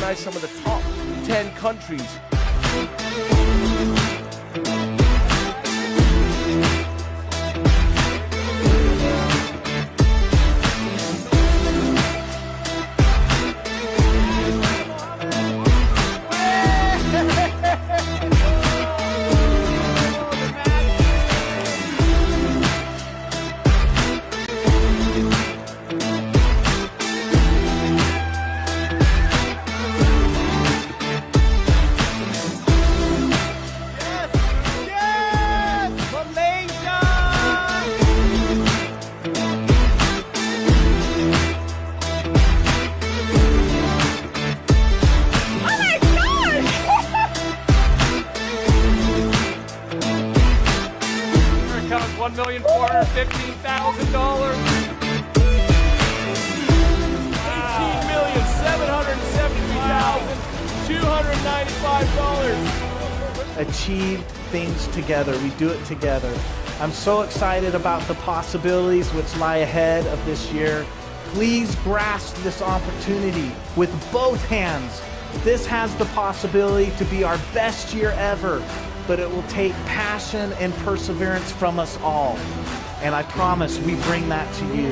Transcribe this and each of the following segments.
recognize some of the top 10 countries. $1,415,000. $18,773,295. Achieved things together. We do it together. I'm so excited about the possibilities which lie ahead of this year. Please grasp this opportunity with both hands. This has the possibility to be our best year ever, but it will take passion and perseverance from us all. And I promise we bring that to you.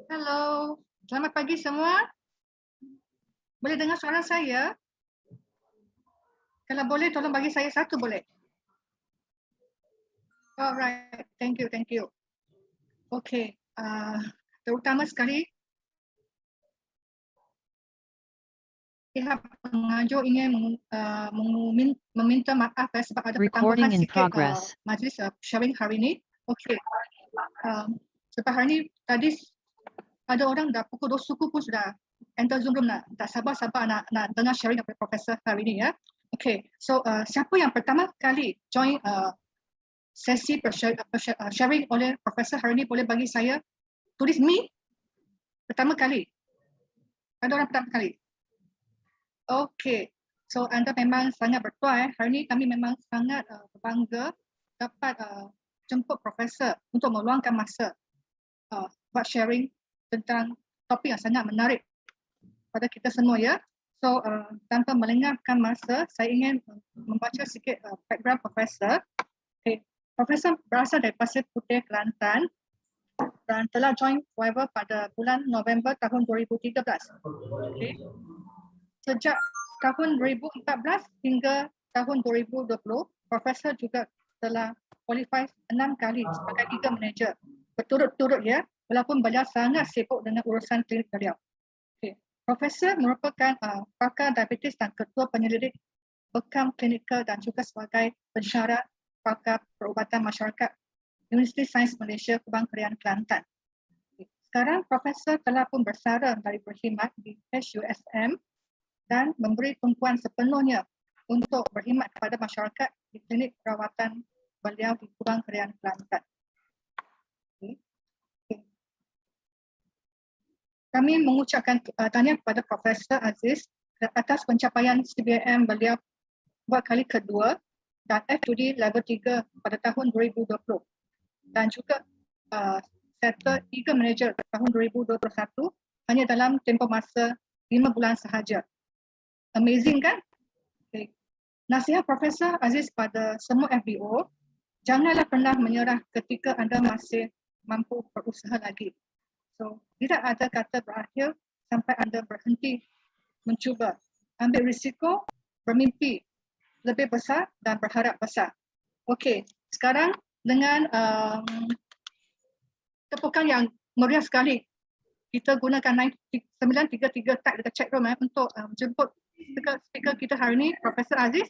Halo, selamat pagi semua. Boleh dengar suara saya? Kalau boleh, tolong bagi saya satu boleh? Alright, thank you. Okay, terutama sekali, pihak pengajar ingin meminta maaf sebab ada pertambahan sikit majlis sharing hari ini. Okay, sebab hari ini tadi ada orang dah pukul 2 suku pun sudah enter Zoom room nak sabar-sabar nak dengar sharing daripada Profesor hari ini ya. Okay, so siapa yang pertama kali join sesi sharing oleh Profesor hari ini boleh bagi saya tulis me pertama kali. Ada orang pertama kali? Okay, so anda memang sangat bertuah. Hari ini kami memang sangat berbangga dapat jemput Profesor untuk meluangkan masa buat sharing tentang topik yang sangat menarik pada kita semua ya. So tanpa melengahkan masa, saya ingin membaca sikit background Profesor. Okay. Profesor berasal dari Pasir Putih, Kelantan dan telah join Fiverr pada bulan November tahun 2013. Okay. Sejak tahun 2014 hingga tahun 2020, Profesor juga telah qualify 6 kali sebagai Eagle Manager berturut-turut ya, walaupun beliau sangat sibuk dengan urusan klinik beliau. Okay. Profesor merupakan pakar diabetes dan ketua penyelidik bekam klinikal dan juga sebagai pensyarah pakar perubatan masyarakat Universiti Sains Malaysia Kubang Krian Kelantan. Okay. Sekarang Profesor telah pun bersara dari berkhidmat di HUSM dan memberi tumpuan sepenuhnya untuk berkhidmat kepada masyarakat di klinik perawatan beliau di Kubang Krian Kelantan. Okay. Kami mengucapkan tahniah kepada Profesor Aziz atas pencapaian CBM beliau buat kali kedua dan FUD level 3 pada tahun 2020 dan juga settle Eagle Manager tahun 2021 hanya dalam tempoh masa 5 bulan sahaja. Amazing kan? Okay. Nasihat Profesor Aziz pada semua FBO, janganlah pernah menyerah ketika anda masih mampu berusaha lagi. So, tidak ada kata berakhir sampai anda berhenti mencuba. Ambil risiko, bermimpi lebih besar dan berharap besar. Okey, sekarang dengan tepukan yang meriah sekali, kita gunakan 933 tag dekat chat room untuk jemput speaker kita hari ini, Profesor Aziz.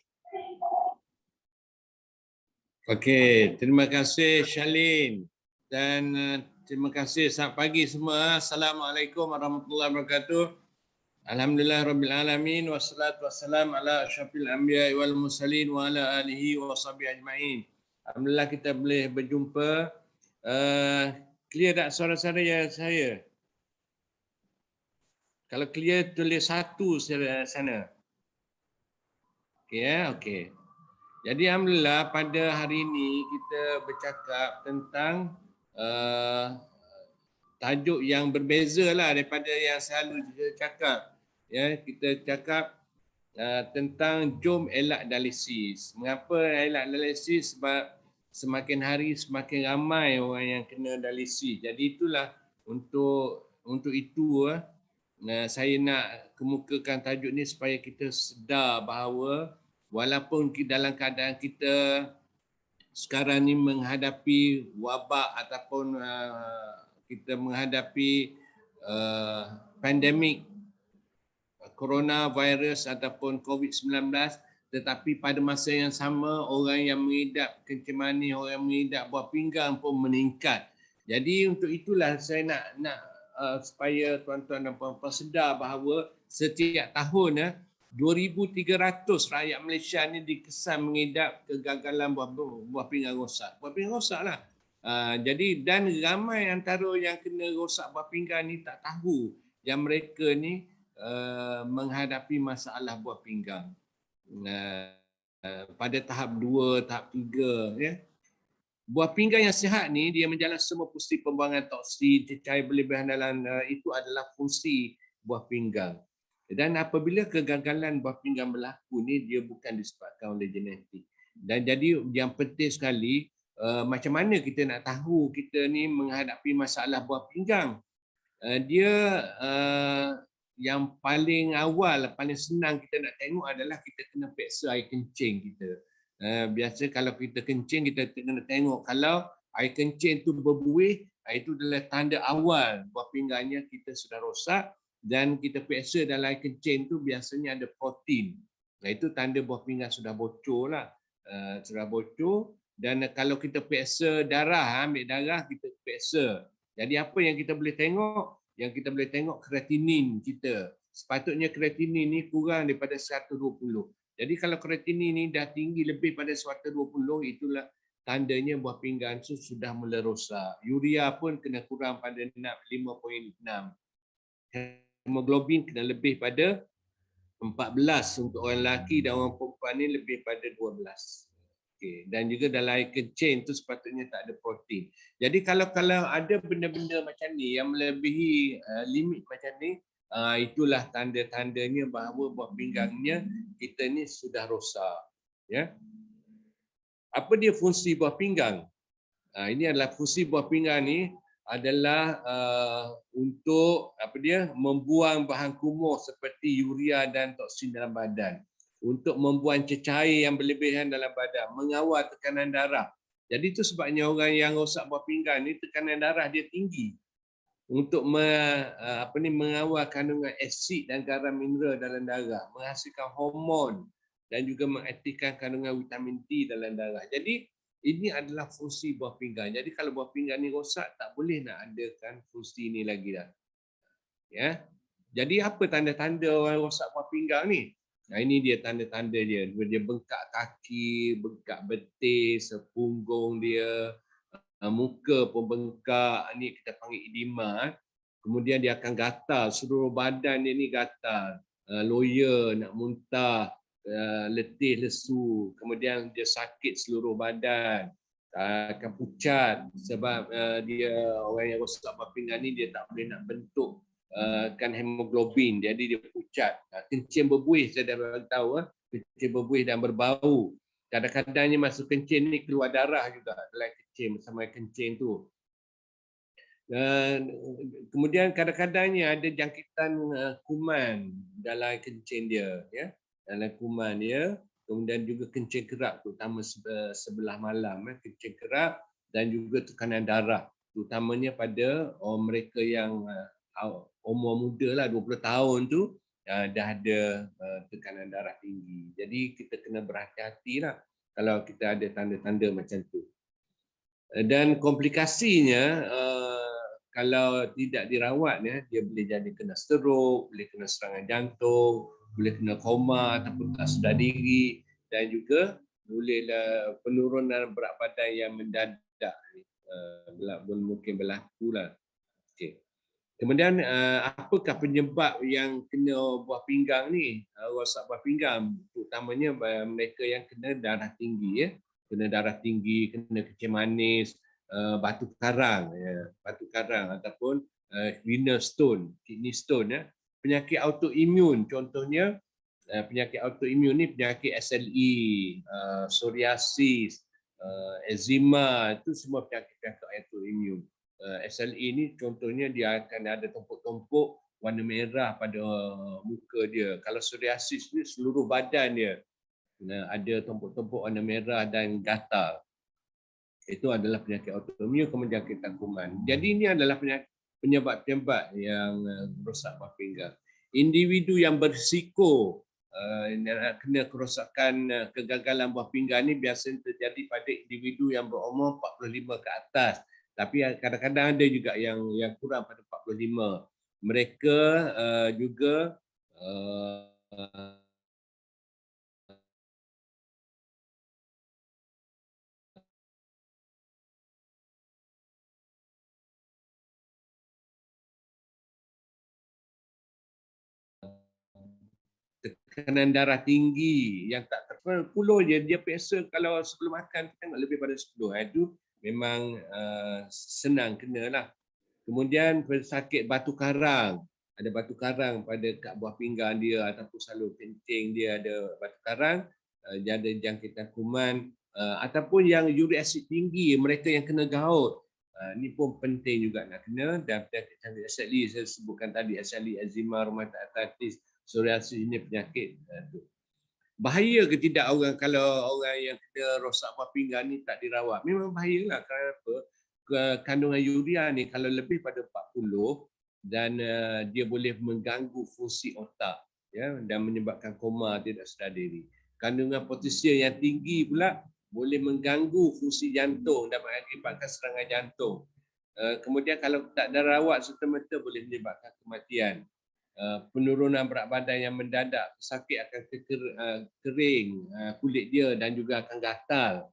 Okey, terima kasih Shalin dan terima kasih selamat pagi semua. Assalamualaikum warahmatullahi wabarakatuh. Alhamdulillah Rabbil Alamin wassalatu wassalam ala asyrafil anbiya wal mursalin wa ala alihi wa sahbihi ajma'in. Alhamdulillah kita boleh berjumpa. Clear tak suara-suara saya? Kalau clear tulis 1 sana. Okey ya, okey. Jadi alhamdulillah pada hari ini kita bercakap tentang tajuk yang berbeza lah daripada yang selalu kita cakap. Ya, kita cakap tentang jom elak dialisis. Mengapa elak dialisis? Sebab semakin hari semakin ramai orang yang kena dialisis. Jadi itulah untuk itu saya nak kemukakan tajuk ni supaya kita sedar bahawa walaupun dalam keadaan kita sekarang ni menghadapi wabak ataupun kita menghadapi pandemik coronavirus ataupun COVID-19, tetapi pada masa yang sama orang yang mengidap kencing manis, orang yang mengidap buah pinggang pun meningkat. Jadi untuk itulah saya nak supaya tuan-tuan dan puan-puan sedar bahawa setiap tahun 2,300 rakyat Malaysia ni dikesan mengidap kegagalan buah pinggang rosak. Buah pinggang rosaklah. Jadi dan ramai antara yang kena rosak buah pinggang ni tak tahu yang mereka ni menghadapi masalah buah pinggang pada tahap 2, tahap 3 ya. Buah pinggang yang sihat ni dia menjalankan semua fungsi pembuangan toksin, cecair berlebihan dalam itu adalah fungsi buah pinggang. Dan apabila kegagalan buah pinggang berlaku ni dia bukan disebabkan oleh genetik. Dan jadi yang penting sekali macam mana kita nak tahu kita ni menghadapi masalah buah pinggang. Dia yang paling awal, paling senang kita nak tengok adalah kita kena periksa air kencing kita. Biasa kalau kita kencing kita kena tengok kalau air kencing tu berbuih, itu adalah tanda awal buah pinggangnya kita sudah rosak, dan kita periksa dalam air kencing tu biasanya ada protein. Itu tanda buah pinggang sudah bocor lah. Sudah bocor. Dan kalau kita periksa darah, ambil darah kita periksa. Jadi apa yang kita boleh tengok? Yang kita boleh tengok kreatinin kita. Sepatutnya kreatinin ni kurang daripada 120. Jadi kalau kreatinin ni dah tinggi lebih pada 120, itulah tandanya buah pinggang itu sudah mula rosak. Urea pun kena kurang pada 5.6. Hemoglobin kena lebih pada 14 untuk orang lelaki, dan orang perempuan ni lebih pada 12. Okay. Dan juga dalam air kencing tu sepatutnya tak ada protein. Jadi kalau ada benda-benda macam ni yang melebihi limit macam ni, itulah tanda-tandanya bahawa buah pinggangnya kita ni sudah rosak. Ya. Apa dia fungsi buah pinggang? Ini adalah fungsi buah pinggang ni adalah untuk membuang bahan kumuh seperti urea dan toksin dalam badan, untuk membuang cecair yang berlebihan dalam badan, mengawal tekanan darah. Jadi itu sebabnya orang yang rosak buah pinggang ni tekanan darah dia tinggi, untuk mengawal kandungan asid dan garam mineral dalam darah, menghasilkan hormon dan juga mengaktifkan kandungan vitamin D dalam darah. Jadi ini adalah fungsi buah pinggang. Jadi kalau buah pinggang ni rosak, tak boleh nak adakan fungsi ini lagi dah. Ya. Jadi apa tanda-tanda orang rosak buah pinggang ni? Ini dia tanda-tanda dia. Dia bengkak kaki, bengkak betis, punggung dia, muka pun bengkak. Ni kita panggil edema. Kemudian dia akan gatal, seluruh badan dia ni gatal. Loya, nak muntah, letih, lesu, kemudian dia sakit seluruh badan, akan pucat sebab dia orang yang rosak buah pinggang ni dia tak boleh nak bentuk hemoglobin, jadi dia pucat. Kencing berbuih, saya dah beritahu, kencing berbuih dan berbau. Kadang-kadangnya masuk kencing ni keluar darah juga dalam kencing, bersama kencing tu. Kemudian kadang-kadangnya ada jangkitan kuman dalam kencing dia, ya, dalam kuman dia. Kemudian juga kencing kerap, terutama sebelah malam, kencing kerap, dan juga tekanan darah, terutamanya pada mereka yang umur muda lah, 20 tahun tu dah ada tekanan darah tinggi. Jadi kita kena berhati-hati lah kalau kita ada tanda-tanda macam tu. Dan komplikasinya kalau tidak dirawat, dia boleh jadi kena stroke, boleh kena serangan jantung, boleh kena koma ataupun tak sedar diri, dan juga bolehlah penurunan berat badan yang mendadak, mungkin berlaku lah. Okay. Kemudian apakah penyebab yang kena buah pinggang ni, rosak buah pinggang, terutamanya mereka yang kena darah tinggi, ya, kena darah tinggi, kena kencing manis, batu karang, ya, batu karang ataupun renal stone, kidney stone, ya. Penyakit autoimun contohnya, penyakit autoimun ni penyakit SLE, psoriasis, eczema, itu semua penyakit-penyakit autoimun. SLE ni contohnya dia akan ada tumpuk-tumpuk warna merah pada muka dia. Kalau psoriasis ni seluruh badan dia ada tumpuk-tumpuk warna merah dan gatal. Itu adalah penyakit autoimun, kemudian penyakit kuman. Jadi ini adalah penyebab-penyebab yang rosak buah pinggang. Individu yang berisiko kena kerosakan kegagalan buah pinggang ni biasanya terjadi pada individu yang berumur 45 ke atas. Tapi kadang-kadang ada juga yang kurang pada 45. Mereka juga tekanan darah tinggi yang tak terkontrol, 10 je dia biasa kalau sebelum makan tengok lebih pada 10. Itu memang senang kenalah. Kemudian pesakit batu karang, ada batu karang pada kat buah pinggang dia ataupun salur kencing dia ada batu karang, dia ada jangkitan kuman, ataupun yang uric acid tinggi, mereka yang kena gout. Ni pun penting juga nak kena, dan penyakit SLE saya sebutkan tadi, SLE, eczema, rheumatoid arthritis, psoriasis, ini penyakit tu. Bahaya ke tidak orang kalau orang yang kena rosak buah pinggang ni tak dirawat? Memang bahayalah. Kenapa? Kandungan urea ni kalau lebih pada 40 dan dia boleh mengganggu fungsi otak, ya, dan menyebabkan koma tidak sedar diri. Kandungan potasium yang tinggi pula boleh mengganggu fungsi jantung dan mengakibatkan serangan jantung. Kemudian kalau tak ada rawat serta-merta boleh menyebabkan kematian. Penurunan berat badan yang mendadak, sakit akan kering kulit dia dan juga akan gatal.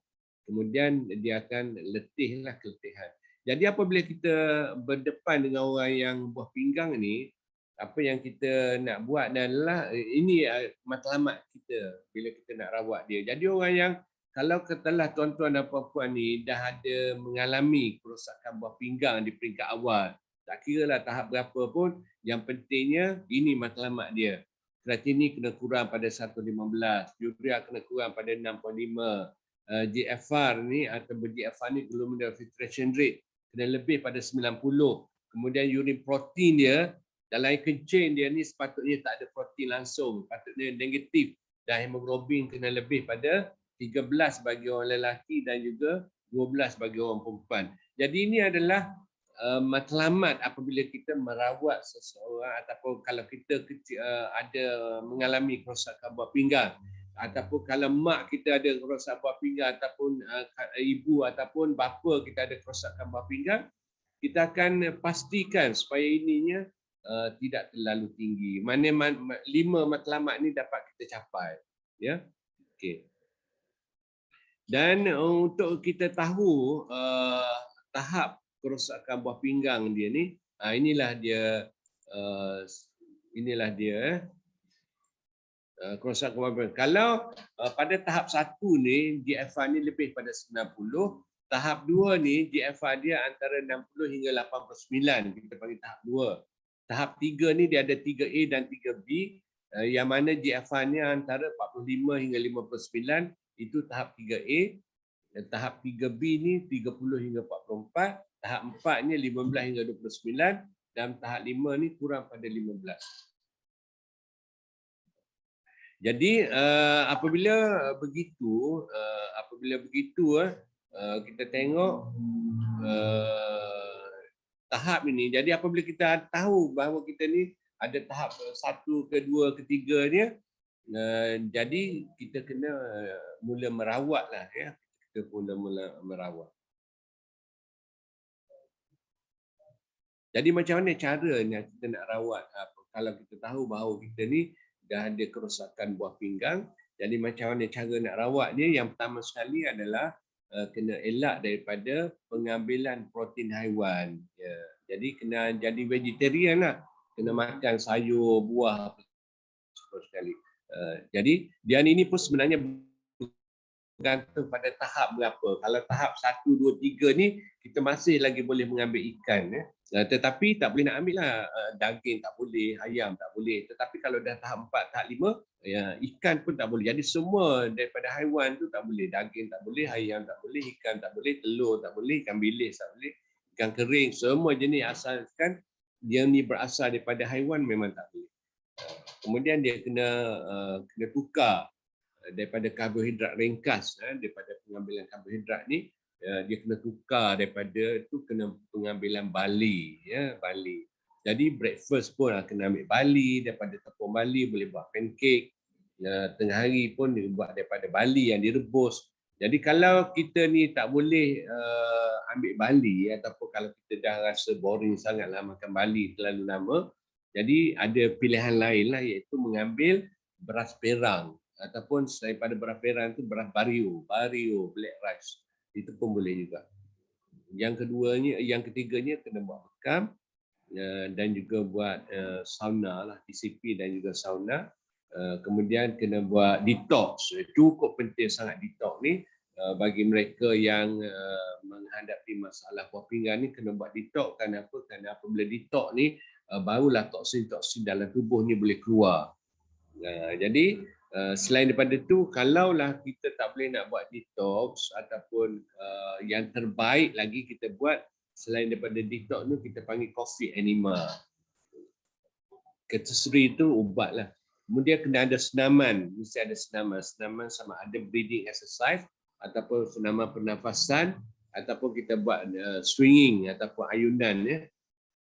Kemudian dia akan letihlah, keletihan. Jadi apabila kita berdepan dengan orang yang buah pinggang ni, apa yang kita nak buat adalah ini matlamat kita bila kita nak rawat dia. Jadi orang yang kalau katalah tuan-tuan dan puan-puan ni dah ada mengalami kerosakan buah pinggang di peringkat awal, tak kira lah tahap berapa pun, yang pentingnya ini matlamat dia. Kreatinin kena kurang pada 115, urea kena kurang pada 6.5, GFR ni atau GFR ni glomerular filtration rate kena lebih pada 90. Kemudian urine protein dia dalam kencing dia ni sepatutnya tak ada protein langsung, patutnya negatif, dan hemoglobin kena lebih pada 13 bagi orang lelaki dan juga 12 bagi orang perempuan. Jadi ini adalah matlamat apabila kita merawat seseorang ataupun kalau kita ada mengalami kerosakan buah pinggang, ataupun kalau mak kita ada kerosakan buah pinggang ataupun ibu ataupun bapa kita ada kerosakan buah pinggang, kita akan pastikan supaya ininya tidak terlalu tinggi. Mana 5 matlamat ni dapat kita capai, ya. Okey. Dan untuk kita tahu tahap kerosakan buah pinggang dia ni, inilah dia kerosakan buah pinggang. Kalau pada tahap 1 ni GFR ni lebih pada 90, tahap 2 ni GFR dia antara 60 hingga 89, kita panggil tahap 2. Tahap 3 ni dia ada 3A dan 3B, yang mana GFR ni antara 45 hingga 59, itu tahap 3A. Dan tahap 3B ni 30 hingga 44, tahap 4 ni 15 hingga 29, dan tahap 5 ni kurang pada 15. Jadi apabila begitu kita tengok tahap ini. Jadi apabila kita tahu bahawa kita ni ada tahap 1, kedua, ketiganya, jadi kita kena mula merawatlah, ya. Kita mula merawat. Jadi macam mana caranya kita nak rawat? Kalau kita tahu bahawa kita ni dah ada kerosakan buah pinggang, jadi macam mana cara nak rawat dia? Yang pertama sekali adalah kena elak daripada pengambilan protein haiwan. Ya. Jadi kena jadi vegetarian lah. Kena makan sayur, buah sekali. Jadi dia ini pun sebenarnya bergantung pada tahap berapa. Kalau tahap 1, 2, 3 ni kita masih lagi boleh mengambil ikan. Tetapi tak boleh nak ambil lah. Daging tak boleh, ayam tak boleh. Tetapi kalau dah tahap 4, tahap 5, ikan pun tak boleh. Jadi semua daripada haiwan tu tak boleh. Daging tak boleh, ayam tak boleh, ikan tak boleh, telur tak boleh, ikan bilis tak boleh, ikan kering. Semua jenis asalkan dia ni berasal daripada haiwan memang tak boleh. Kemudian dia kena tukar daripada karbohidrat ringkas, daripada pengambilan karbohidrat ni dia kena tukar daripada tu kena pengambilan barley, barley. Jadi breakfast pun kena ambil barley, daripada tepung barley boleh buat pancake. Tengah hari pun dia buat daripada barley yang direbus. Jadi kalau kita ni tak boleh ambil barley ataupun kalau kita dah rasa boring sangatlah makan barley terlalu lama, jadi ada pilihan lain lah, iaitu mengambil beras perang ataupun daripada beras perang itu beras bario, black rice. Itu pun boleh juga. Yang ketiganya kena buat bekam dan juga buat sauna lah, TCP dan juga sauna. Kemudian kena buat detox. Cukup penting sangat detox ni bagi mereka yang menghadapi masalah buah pinggang ni, kena buat detox. Kenapa? Kerana apabila detox ni barulah toksin-toksin dalam tubuh ni boleh keluar. Jadi selain daripada itu, kalaulah kita tak boleh nak buat detox ataupun yang terbaik lagi kita buat selain daripada detox tu, kita panggil coffee enema. Keterseri itu ubat lah. Kemudian kena ada senaman, mesti ada senaman. Senaman sama ada breathing exercise ataupun senaman pernafasan ataupun kita buat swinging ataupun ayunan.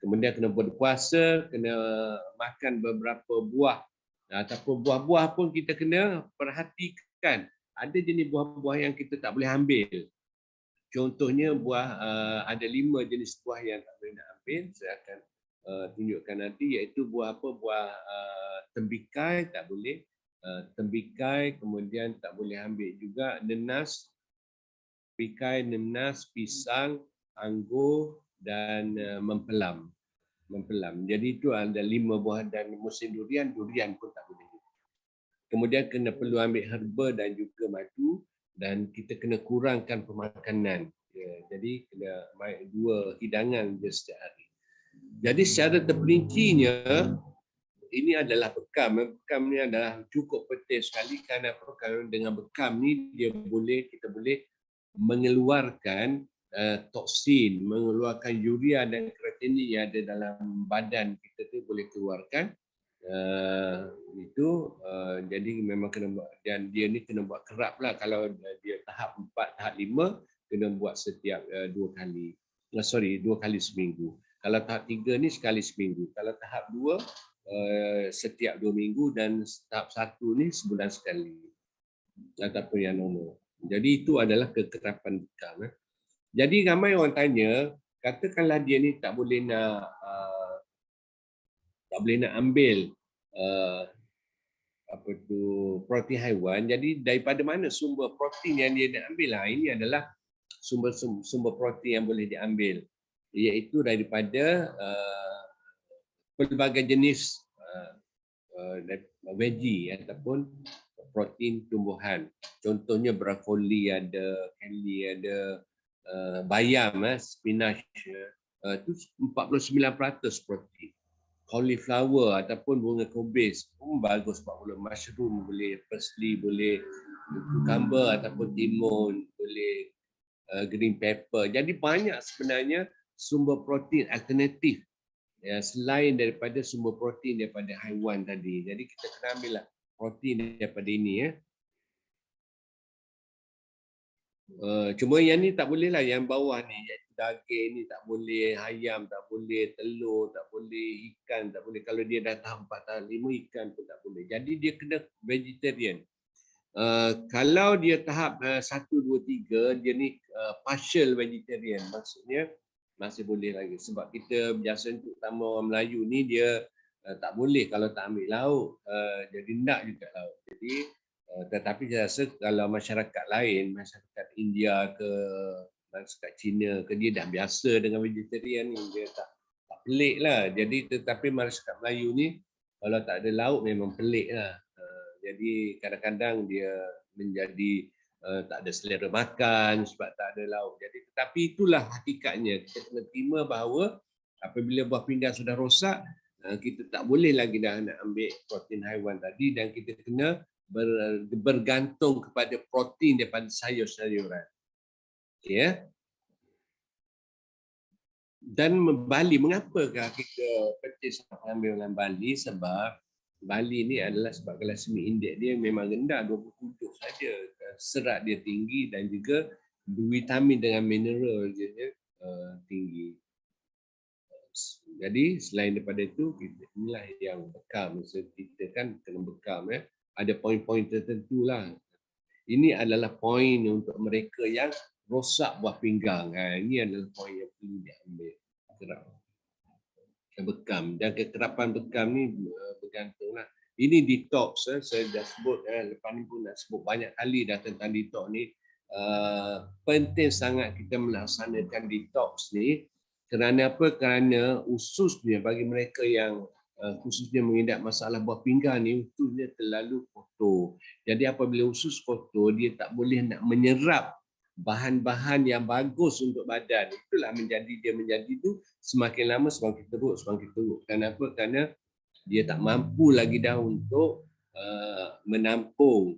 Kemudian kena berpuasa, kena makan beberapa buah. Ataupun buah-buah pun kita kena perhatikan. Ada jenis buah-buah yang kita tak boleh ambil. Contohnya buah, ada 5 jenis buah yang tak boleh nak ambil. Saya akan tunjukkan nanti, iaitu buah apa? Buah tembikai tak boleh. Tembikai, kemudian tak boleh ambil juga nenas, tembikai, nenas, pisang, anggur dan mempelam. Jadi itu ada 5 buah, dan musim durian pun tak boleh. Kemudian kena perlu ambil herba dan juga madu, dan kita kena kurangkan pemakanan. Jadi kena 2 hidangan je setiap hari. Jadi secara terperincinya ini adalah bekam. Bekam ni adalah cukup penting sekali. Kerana dengan bekam ni kita boleh mengeluarkan toksin, mengeluarkan urea dan kreatinin yang ada dalam badan kita tu boleh keluarkan. Jadi memang kena buat, dan dia ni kena buat kerap lah. Kalau dia tahap 4, tahap 5 kena buat setiap 2 kali seminggu. Kalau tahap 3 ni sekali seminggu. Kalau tahap 2 setiap 2 minggu, dan tahap 1 ni sebulan sekali ataupun yang normal. Jadi itu adalah kekerapan bekam. Jadi ramai orang tanya, katakanlah dia ni tak boleh nak ambil protein haiwan. Jadi daripada mana sumber protein yang dia nak ambil? Ini adalah sumber protein yang boleh diambil, iaitu daripada pelbagai jenis veggie ataupun protein tumbuhan. Contohnya brokoli ada, keli ada, bayam, spinach, itu 49% protein. Cauliflower ataupun bunga kubis pun bagus 40. Mushroom boleh, parsley boleh, cucumber ataupun timun boleh, green pepper. Jadi banyak sebenarnya sumber protein alternatif selain daripada sumber protein daripada haiwan tadi. Jadi kita kena ambillah protein daripada ini. Cuma yang ni tak boleh lah, yang bawah ni, iaitu daging ni tak boleh, ayam tak boleh, telur tak boleh, ikan tak boleh. Kalau dia dah tahap 4, tahap 5, ikan pun tak boleh. Jadi dia kena vegetarian. Kalau dia tahap 1, 2, 3, dia ni partial vegetarian. Maksudnya masih boleh lagi. Sebab kita biasa untuk utama orang Melayu ni, dia tak boleh kalau tak ambil lauk. Jadi nak juga lauk. Jadi tetapi saya rasa kalau masyarakat lain, masyarakat India ke masyarakat Cina ke, dia dah biasa dengan vegetarian ni, dia pelik lah. Jadi tetapi masyarakat Melayu ni kalau tak ada lauk memang pelik lah. Jadi kadang-kadang dia menjadi tak ada selera makan sebab tak ada lauk. Jadi tetapi itulah hakikatnya. Kita kena terima bahawa apabila buah pinggang sudah rosak, kita tak boleh lagi dah nak ambil protein haiwan tadi dan kita kena bergantung kepada protein daripada sayur-sayuran. Ya. Dan Bali, mengapakah kita penting sangat ambil dengan Bali? Sebab Bali ni adalah sebab glycemic index dia memang rendah, 27 saja. Serat dia tinggi dan juga vitamin dengan mineral dia tinggi. Jadi selain daripada itu, inilah yang bekam. Maksud kita kan kena bekam. Ada poin-poin tertentu lah. Ini adalah poin untuk mereka yang rosak buah pinggang. Ini adalah poin yang perlu diambil. Bekam. Dan kekerapan bekam ni bergantunglah. Ini detox. Saya dah sebut, lepas ni pun nak sebut banyak kali dah tentang detox ni. Penting sangat kita melaksanakan detox ni. Kerana apa? Kerana ususnya bagi mereka yang khususnya mengidap masalah buah pinggang ni, ususnya terlalu kotor. Jadi apabila usus kotor, dia tak boleh nak menyerap bahan-bahan yang bagus untuk badan. Itulah dia menjadi tu semakin lama semakin teruk. Kenapa? Kerana dia tak mampu lagi dah untuk menampung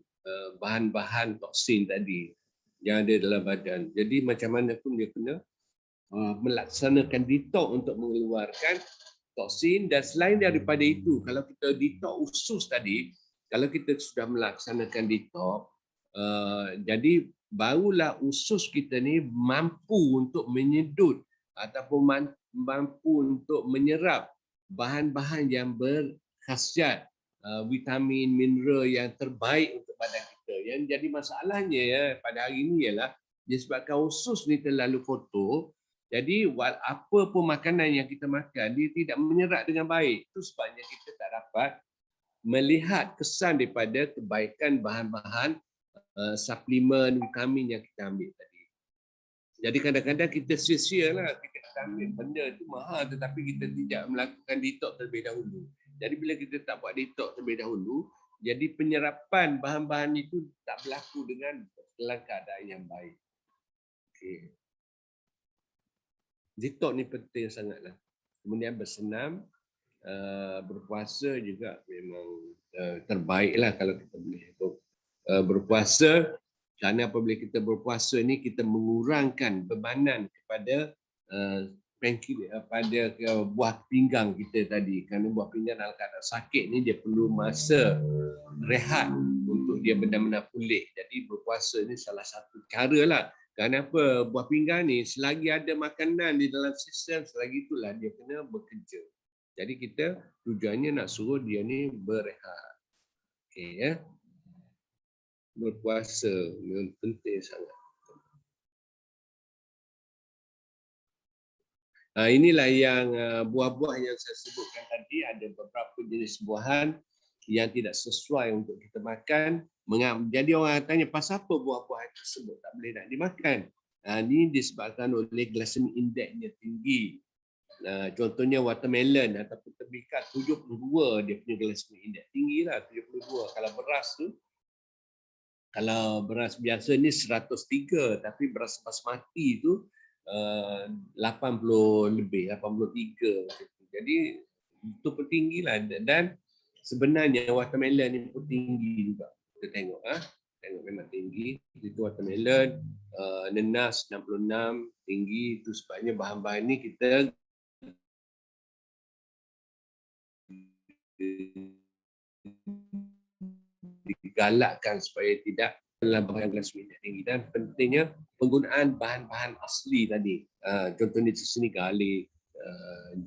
bahan-bahan toksin tadi yang ada dalam badan. Jadi macam mana pun dia kena melaksanakan detox untuk mengeluarkan toksin. Dan selain daripada itu, kalau kita detox usus tadi, kalau kita sudah melaksanakan detox, jadi barulah usus kita ni mampu untuk menyedut ataupun mampu untuk menyerap bahan-bahan yang berkhasiat, vitamin, mineral yang terbaik untuk badan kita. Yang jadi masalahnya pada hari ini ialah disebabkan usus ni terlalu kotor. Jadi apa pun makanan yang kita makan, dia tidak menyerap dengan baik. Itu sebabnya kita tak dapat melihat kesan daripada kebaikan bahan-bahan suplemen, vitamin yang kita ambil tadi. Jadi kadang-kadang kita sia-sia lah, kita ambil benda itu mahal tetapi kita tidak melakukan detox terlebih dahulu. Jadi bila kita tak buat detox terlebih dahulu, jadi penyerapan bahan-bahan itu tak berlaku dengan dalam keadaan yang baik. Okay. Detox ni penting sangatlah. Kemudian bersenam, berpuasa juga memang terbaiklah kalau kita boleh berpuasa. Kerana apabila kita berpuasa ni kita mengurangkan bebanan kepada pada buah pinggang kita tadi. Kerana buah pinggang dalam keadaan sakit ni dia perlu masa rehat untuk dia benar-benar pulih. Jadi berpuasa ni salah satu cara lah. Kerana apa? Buah pinggang ni selagi ada makanan di dalam sistem, selagi itulah dia kena bekerja. Jadi kita tujuannya nak suruh dia ni berehat. Okey ya. Berpuasa memang penting sangat. Inilah yang buah-buah yang saya sebutkan tadi. Ada beberapa jenis buahan yang tidak sesuai untuk kita makan. Jadi orang tanya, pasal apa buah-buahan tersebut tak boleh nak dimakan? Ini disebabkan oleh glycemic index-nya tinggi. Contohnya watermelon ataupun tembikar 72 dia punya glycemic index tinggi lah, 72. Kalau beras tu, kalau beras biasa ni 103, tapi beras basmati tu 80 lebih, 83. Jadi itu pun tinggi lah. Dan sebenarnya watermelon ni pun tinggi juga. Kita tengok, tengok memang tinggi. Itu watermelon, nenas 66 tinggi. Itu sebabnya bahan-bahan ni kita digalakkan supaya tidak dalam bahan glycemic index tinggi. Dan pentingnya penggunaan bahan-bahan asli tadi. Contohnya di sini garlic,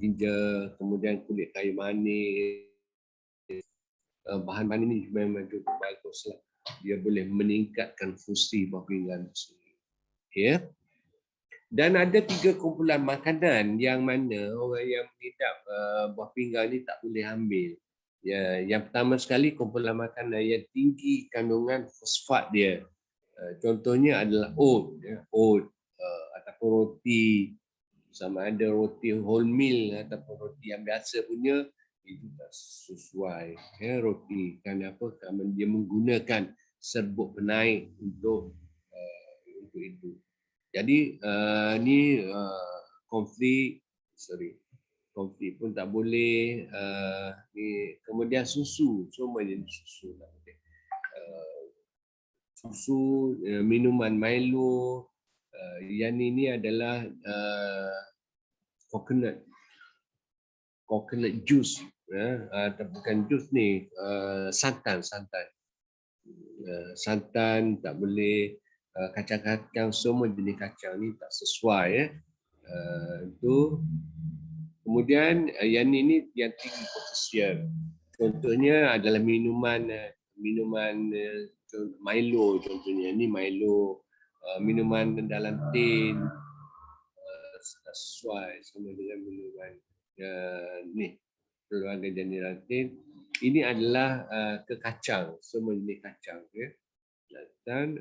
ginger, kemudian kulit kayu manis. Bahan-bahan ini memang cukup bagus lah. Dia boleh meningkatkan fungsi buah pinggang tersebut. Okay. Dan ada 3 kumpulan makanan yang mana orang yang mengidap buah pinggang ni tak boleh ambil. Ya, yang pertama sekali kumpulan makanan yang tinggi kandungan fosfat dia. Contohnya adalah oat ataupun roti sama ada roti wholemeal ataupun roti yang biasa punya, itu tak sesuai. Roti kerana apa? Kerana dia menggunakan serbuk penaik untuk itu. Jadi ni konflik pun tak boleh. Ni kemudian susu, semua jenis susu tak boleh. Susu, minuman Milo, yang ini adalah coconut juice, atau bukan juice ni, santan tak boleh. Kacang-kacang, semua jenis kacang ni tak sesuai. Itu. Kemudian yang ini yang tinggi potasium. Contohnya adalah minuman Milo contohnya. Ini Milo, minuman dalam tin, tak sesuai sama dengan minuman ni berbagai jenis dalam tin. Ini adalah kekacang, semua jenis kacang, ya. Dan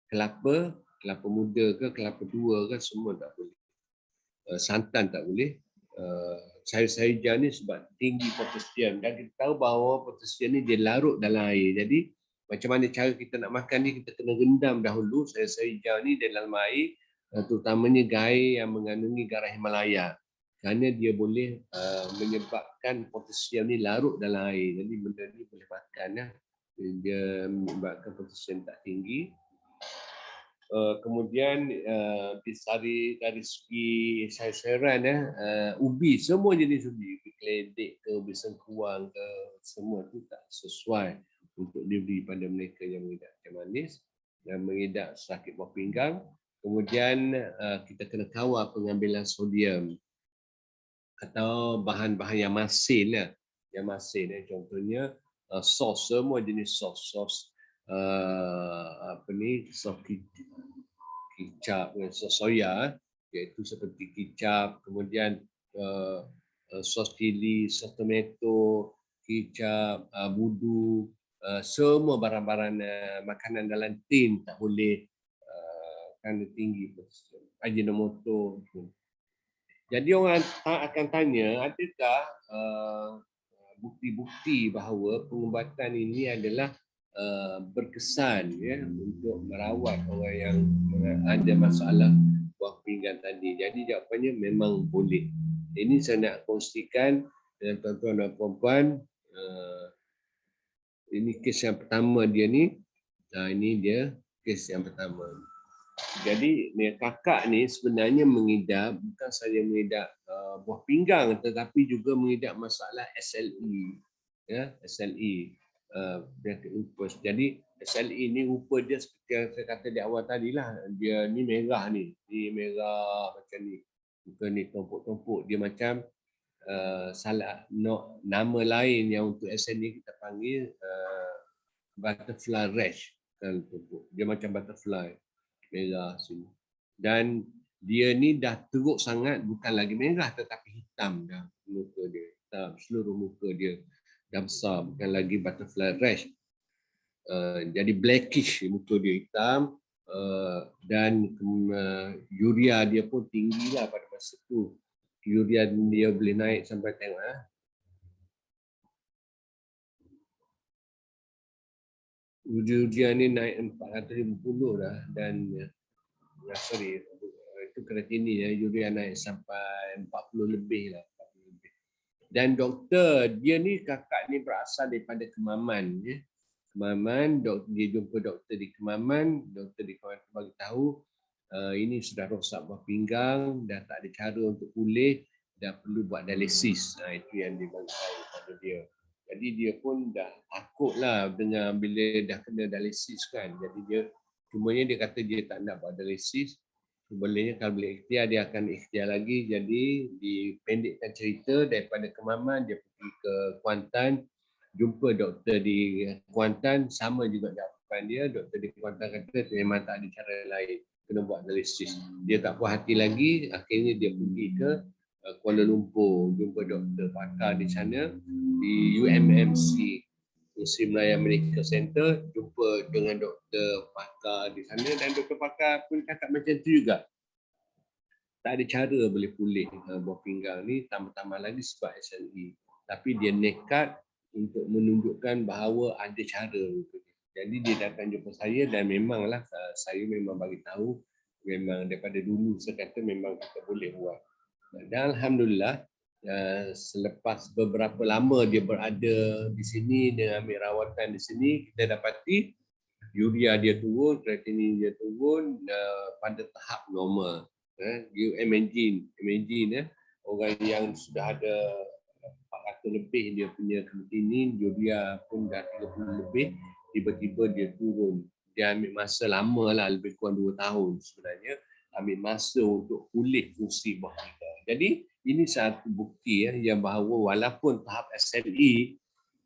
kelapa muda ke kelapa tua ke semua tak boleh. Santan tak boleh. Sayur-sayur hijau ni sebab tinggi potasium, dan kita tahu bahawa potasium ni dia larut dalam air. Jadi macam mana cara kita nak makan ni, kita kena rendam dahulu sayur-sayur hijau ni dalam air, terutamanya gair yang mengandungi garam Himalaya, kerana dia boleh menyebabkan potasium ni larut dalam air. Jadi benda ni boleh makan, ya. Dia menyebabkan potasium tak tinggi. Kemudian dari segi sayur-sayuran, ubi, semua jenis ubi keledek ke, ubi sengkuang ke, semua tu tak sesuai untuk diberi pada mereka yang mengidap asam manis dan mengidap sakit buah pinggang. Kemudian kita kena kawal pengambilan sodium atau bahan-bahan yang masin, contohnya sos, semua jenis sos, sos kicap, sos soya, iaitu seperti kicap, kemudian sos cili, sos tomato, kicap, budu, semua barang-barang makanan dalam tin tak boleh, kerana tinggi Ajinomoto. Jadi orang akan tanya, adakah bukti-bukti bahawa pengubatan ini adalah berkesan, ya, untuk merawat orang yang ada masalah buah pinggang tadi. Jadi jawapannya memang boleh. Ini saya nak kongsikan dengan tuan-tuan dan puan-puan. Ini kes yang pertama dia ni. Ini dia kes yang pertama. Jadi kakak ni sebenarnya mengidap, bukan saja mengidap buah pinggang, tetapi juga mengidap masalah SLE, ya, SLE, penyakit lupus. Jadi SLE ni rupa dia seperti yang saya kata di awal tadi lah, dia ni merah ni, merah macam ni, bukan ni tumpuk-tumpuk, dia macam salah nama lain yang untuk SLE kita panggil butterfly rash, kan, tumpuk. Dia macam butterfly merah sini. Dan dia ni dah teruk sangat, bukan lagi merah tetapi hitam dah muka dia. Hitam, seluruh muka dia dah besar, bukan lagi butterfly rash. Jadi blackish muka dia, hitam, dan urea dia pun tinggi lah pada masa tu. Urea dia boleh naik sampai, tengok urea ni naik 450 dah, dan itu kreatinin ya, urea naik sampai 40 lebih lah, 40 lebih. Dan doktor dia ni, kakak ni berasal daripada Kemaman, ya. Kemaman, dia jumpa doktor di Kemaman, doktor di Kemaman bagi tahu ini sudah rosak buah pinggang, dah tak ada cara untuk pulih, dah perlu buat dialisis. Itu yang dia bagi tahu pada dia. Jadi dia pun dah takut lah dengan bila dah kena dialisis, kan. Jadi dia cumanya dia kata dia tak nak buat dialisis. Sebenarnya kalau boleh ikhtiar, dia akan ikhtiar lagi. Jadi dipendekkan cerita, daripada Kemaman dia pergi ke Kuantan, jumpa doktor di Kuantan, sama juga jawapan dia. Doktor di Kuantan kata memang tak ada cara lain, kena buat dialisis. Dia tak puas hati lagi, akhirnya dia pergi ke Kuala Lumpur, jumpa doktor pakar di sana, di UMMC, Muslim Melayu Medical Center, jumpa dengan doktor pakar di sana, dan doktor pakar pun cakap macam tu juga. tak ada cara boleh pulih buah pinggang ni, tambah-tambah lagi sebab SLE. Tapi dia nekat untuk menunjukkan bahawa ada cara. Jadi dia datang jumpa saya dan memanglah saya memang bagi tahu, memang daripada dulu saya kata memang kita boleh buat. Dan alhamdulillah selepas beberapa lama dia berada di sini dengan ambil rawatan di sini, kita dapati urea dia turun, kreatinin dia turun pada tahap normal. You imagine orang yang sudah ada 400 lebih dia punya kreatinin, urea pun dah 30 lebih, tiba-tiba dia turun. Dia ambil masa lama lah, lebih kurang 2 tahun sebenarnya, ambil masa untuk pulih fungsi buah pinggang. Jadi ini satu bukti yang bahawa walaupun tahap SLE,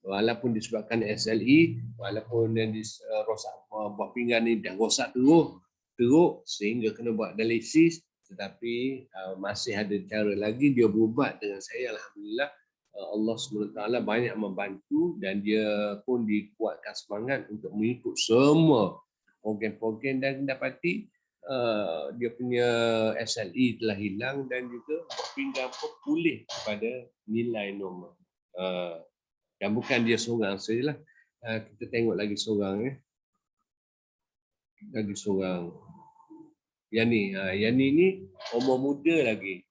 walaupun disebabkan SLE, walaupun yang rosak buah pinggang ni dah rosak teruk sehingga kena buat dialisis, tetapi masih ada cara lagi dia berubat dengan saya. Alhamdulillah, Allah SWT banyak membantu dan dia pun dikuatkan semangat untuk mengikut semua program-program dan dapati dia punya SLE telah hilang dan juga buah pinggang pun pulih kepada nilai normal. Dan bukan dia seorang sajalah. Kita tengok lagi seorang lagi seorang. Yang ni ni umur muda lagi.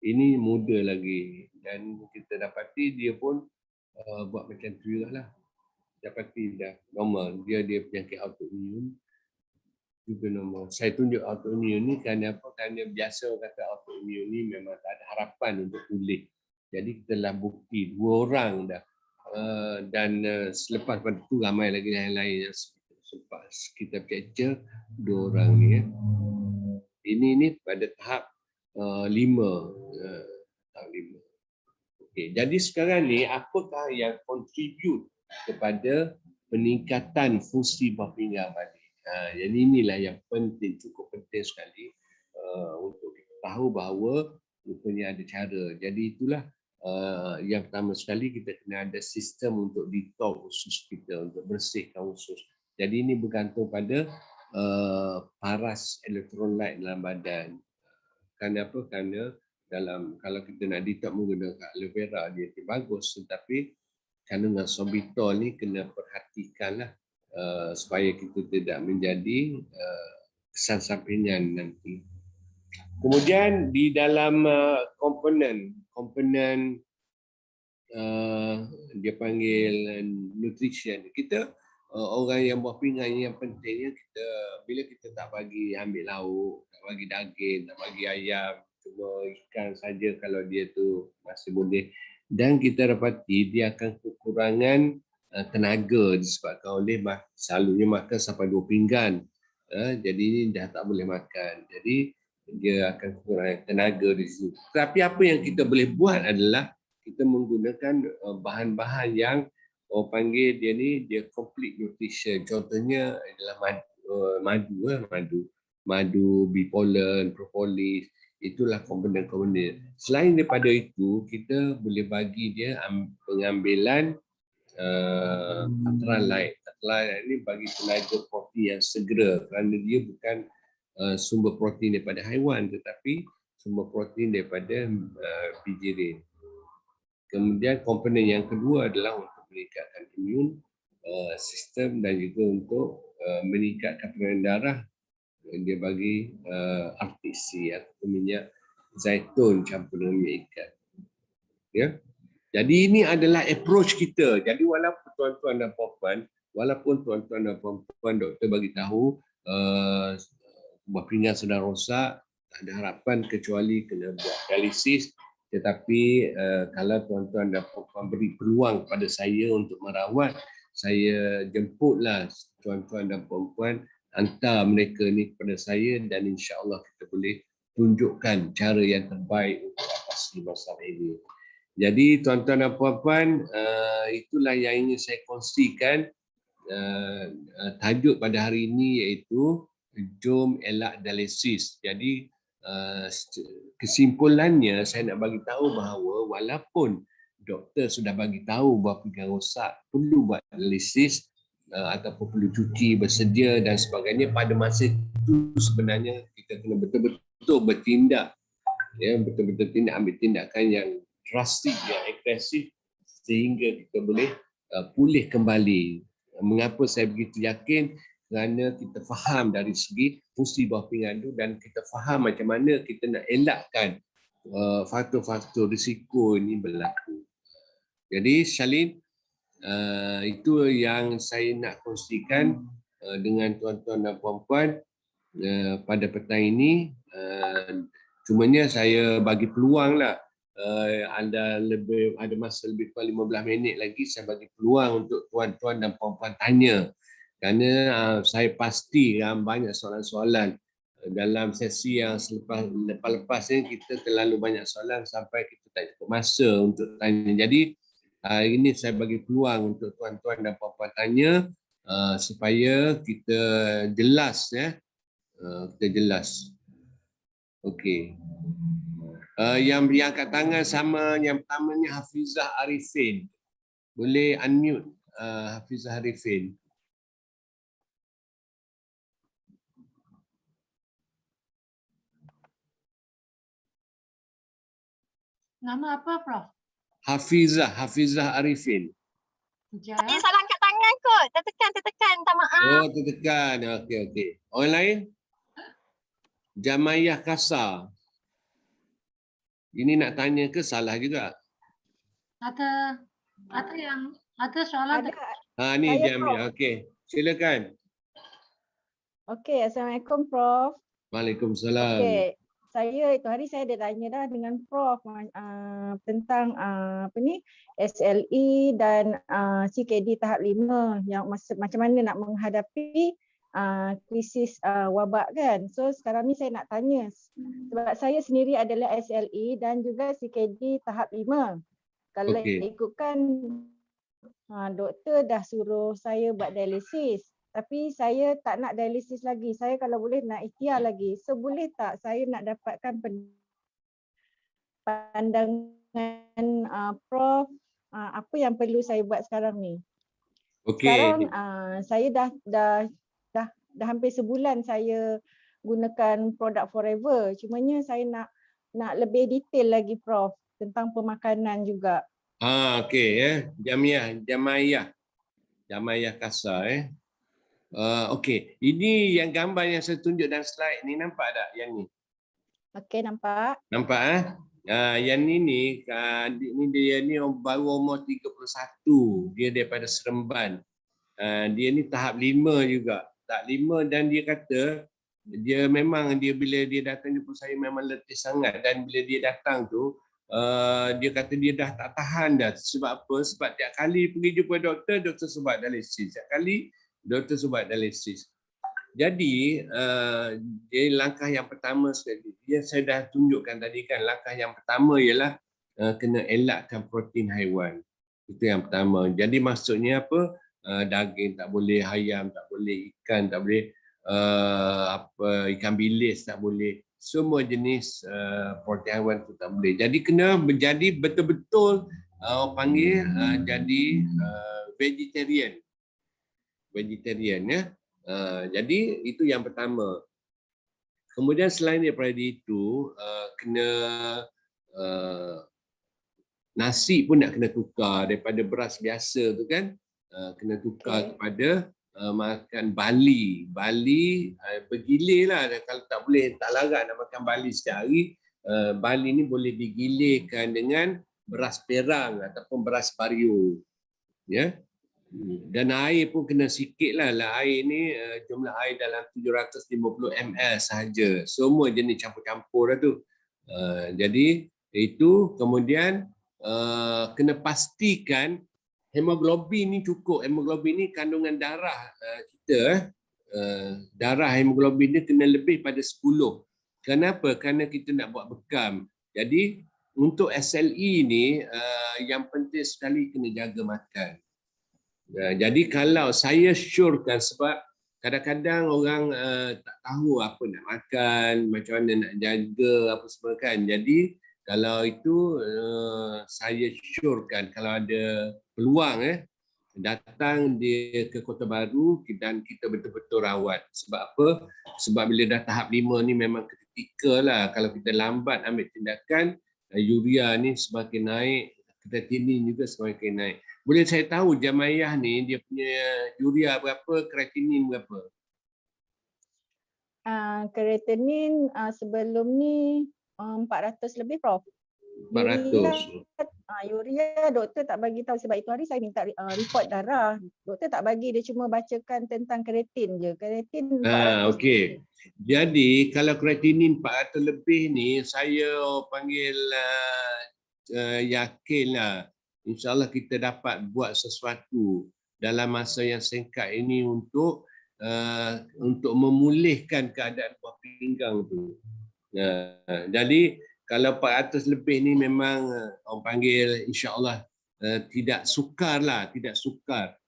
Ini muda lagi dan kita dapati dia pun buat macam tu jugalah. Dapati dah normal. Dia penyakit autoimun juga normal. Saya tunjuk autoimun ni kerana apa? Kerana biasa orang kata autoimun ni memang tak ada harapan untuk pulih. Jadi kita telah bukti 2 orang dah. Dan selepas pada tu ramai lagi yang lain yang sempat kita capture 2 orang ni. Ini pada tahap 5. Tahap 5. Okey, jadi sekarang ni apakah yang contribute kepada peningkatan fungsi buah pinggang balik? Jadi inilah yang penting, cukup penting sekali untuk kita tahu bahawa rupanya ada cara. Jadi itulah yang pertama sekali kita kena ada sistem untuk detox usus kita, untuk bersihkan usus. Jadi ini bergantung pada paras elektrolit dalam badan. Kerana apa? Kerana kalau kita nak detox menggunakan aloe vera dia bagus, tetapi kerana dengan sorbitol ni kena perhatikanlah supaya kita tidak menjadi kesan sampingan nanti. Kemudian di dalam komponen dia panggil nutrition, kita orang yang buah pinggang yang pentingnya kita bila kita tak bagi ambil lauk, tak bagi daging, tak bagi ayam, cuma ikan saja kalau dia tu masih boleh, dan kita dapati dia akan kekurangan tenaga disebabkan oleh selalunya makan sampai 2 pinggan. Jadi ini dah tak boleh makan. Jadi dia akan kekurangan tenaga di situ. Tapi apa yang kita boleh buat adalah kita menggunakan bahan-bahan yang orang panggil dia complete nutrition. Contohnya adalah madu, bee pollen, propolis. Itulah komponen-komponen. Selain daripada itu, kita boleh bagi dia pengambilan takaran light. Takaran light ini bagi tenaga protein yang segera kerana dia bukan sumber protein daripada haiwan tetapi sumber protein daripada bijirin. Kemudian komponen yang kedua adalah untuk meningkatkan imun sistem dan juga untuk meningkatkan tekanan darah. Dia bagi RTC atau minyak zaitun campur dengan minyak ikan. Ya. Jadi ini adalah approach kita. Jadi walaupun tuan-tuan dan puan-puan doktor bagi tahu buah pinggang sedang rosak, tak ada harapan kecuali kena buat dialisis. Tetapi kalau tuan-tuan dan puan-puan beri peluang kepada saya untuk merawat, saya jemputlah tuan-tuan dan puan-puan, hantar mereka ni kepada saya dan insya-Allah kita boleh tunjukkan cara yang terbaik untuk atasi masalah ini. Jadi tuan-tuan dan puan-puan, itulah yang ingin saya kongsikan. Tajuk pada hari ini iaitu jom elak dialisis. Jadi kesimpulannya saya nak bagi tahu bahawa walaupun doktor sudah bagi tahu buah pinggang rosak perlu buat dialisis, ataupun perlu cuti, bersedia dan sebagainya, pada masa itu sebenarnya kita kena betul-betul bertindak, ya, betul-betul ambil tindakan yang drastik, yang agresif sehingga kita boleh pulih kembali. Mengapa saya begitu yakin? Kerana kita faham dari segi fungsi bawah pinggang itu dan kita faham macam mana kita nak elakkan faktor-faktor risiko ini berlaku. Jadi Shalin, itu yang saya nak kongsikan dengan tuan-tuan dan puan-puan pada petang ini. Cumanya saya bagi peluang lah, ada masa lebih kurang 15 minit lagi, saya bagi peluang untuk tuan-tuan dan puan-puan tanya. Kerana saya pasti banyak soalan-soalan dalam sesi yang lepas-lepas ni, kita terlalu banyak soalan sampai kita tak cukup masa untuk tanya. Jadi hari ini saya bagi peluang untuk tuan-tuan dan puan-puan tanya supaya kita jelas, ya. Kita jelas. Okey. Yang angkat tangan sama yang pertamanya Hafizah Arifin. Boleh unmute Hafizah Arifin. Nama apa, Prof? Hafizah Arifin. Tadi salah angkat tangan kot. Tertekan. Minta maaf. Oh, tertekan. Okey. Orang lain? Jamayah Kasar. Ini nak tanya ke salah juga? Ada soalan. Ni Jamayah. Okey. Silakan. Okey, Assalamualaikum Prof. Waalaikumsalam. Okey, saya itu hari saya ada tanya dah dengan Prof tentang SLE dan CKD tahap 5 yang macam mana nak menghadapi krisis wabak kan. So sekarang ni saya nak tanya sebab saya sendiri adalah SLE dan juga CKD tahap 5. Kalau ikutkan doktor dah suruh saya buat dialisis. Tapi saya tak nak dialisis lagi. Saya kalau boleh nak ikhtiar lagi. So boleh tak saya nak dapatkan pandangan Prof apa yang perlu saya buat sekarang ni? Sekarang saya dah hampir sebulan saya gunakan produk Forever. Cumanya saya nak lebih detail lagi Prof tentang pemakanan juga. Okey ya. Jamayah Kasar . Okey, ini yang gambar yang saya tunjuk dalam slide ni, nampak tak yang ni? Okey, nampak. Nampak yang ni adik ni dia ni baru umur 31, dia daripada Seremban. Dia ni tahap 5 juga. Tahap 5 dan dia kata dia memang bila dia datang jumpa saya memang letih sangat, dan bila dia datang tu dia kata dia dah tak tahan dah. Sebab apa? Sebab tiap kali pergi jumpa doktor sebab dialisis. Tiap kali doktor sebab dialisis. Jadi dia langkah yang pertama sekali, saya dah tunjukkan tadi kan, langkah yang pertama ialah kena elakkan protein haiwan. Itu yang pertama. Jadi maksudnya apa? Daging tak boleh, ayam tak boleh, ikan tak boleh, ikan bilis tak boleh. Semua jenis protein haiwan tu tak boleh. Jadi kena menjadi betul-betul orang panggil jadi vegetarian ya. Jadi itu yang pertama. Kemudian selain daripada itu kena nasi pun nak kena tukar daripada beras biasa tu kan, kena tukar kepada makan bali. Bergilir lah. Kalau tak boleh, tak larat nak makan bali setiap hari, bali ni boleh digilirkan dengan beras perang ataupun beras bario. Ya. Dan air pun kena sikit lah. Air ni jumlah air dalam 750 ml sahaja. Semua jenis campur-campur dah tu. Jadi itu kemudian kena pastikan hemoglobin ni cukup. Hemoglobin ni kandungan darah kita. Darah hemoglobin ni kena lebih pada 10. Kenapa? Kerana kita nak buat bekam. Jadi untuk SLE ni yang penting sekali kena jaga makan. Jadi kalau saya syorkan, sebab kadang-kadang orang tak tahu apa nak makan, macam mana nak jaga apa semua kan. Jadi kalau itu saya syorkan kalau ada peluang datang dia ke Kota Baru dan kita betul-betul rawat. Sebab apa? Sebab bila dah tahap 5 ni memang kritikal lah. Kalau kita lambat ambil tindakan, urea ni semakin naik, kreatinin juga semakin naik. Boleh saya tahu Jamaiyah ni dia punya urea berapa, kreatinin berapa? Kreatinin sebelum ni 400 lebih, Prof. 400. Urea doktor tak bagi tahu, sebab itu hari saya minta report darah. Doktor tak bagi, dia cuma bacakan tentang kreatin je. Kreatin 400. Okey. Jadi kalau kreatinin 400 lebih ni saya panggil yakinlah insya-Allah kita dapat buat sesuatu dalam masa yang singkat ini untuk memulihkan keadaan buah pinggang tu. Jadi kalau 400 lebih ni memang orang panggil insya-Allah tidak sukar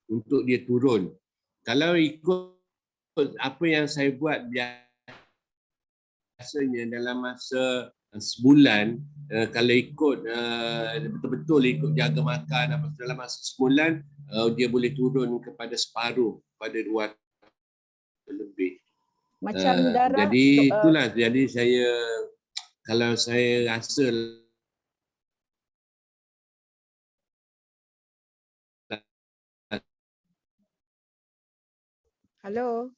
untuk dia turun. Kalau ikut apa yang saya buat biasanya dalam masa sebulan, kalau ikut betul-betul ikut jaga makan dalam masa sebulan, dia boleh turun kepada separuh, pada 200 lebih. Macam darah. Jadi itulah, jadi saya kalau saya rasa Halo.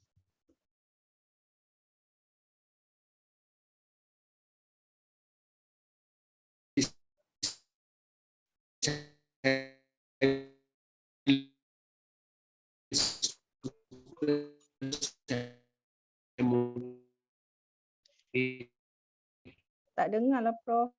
Tak dengar lah, Prof.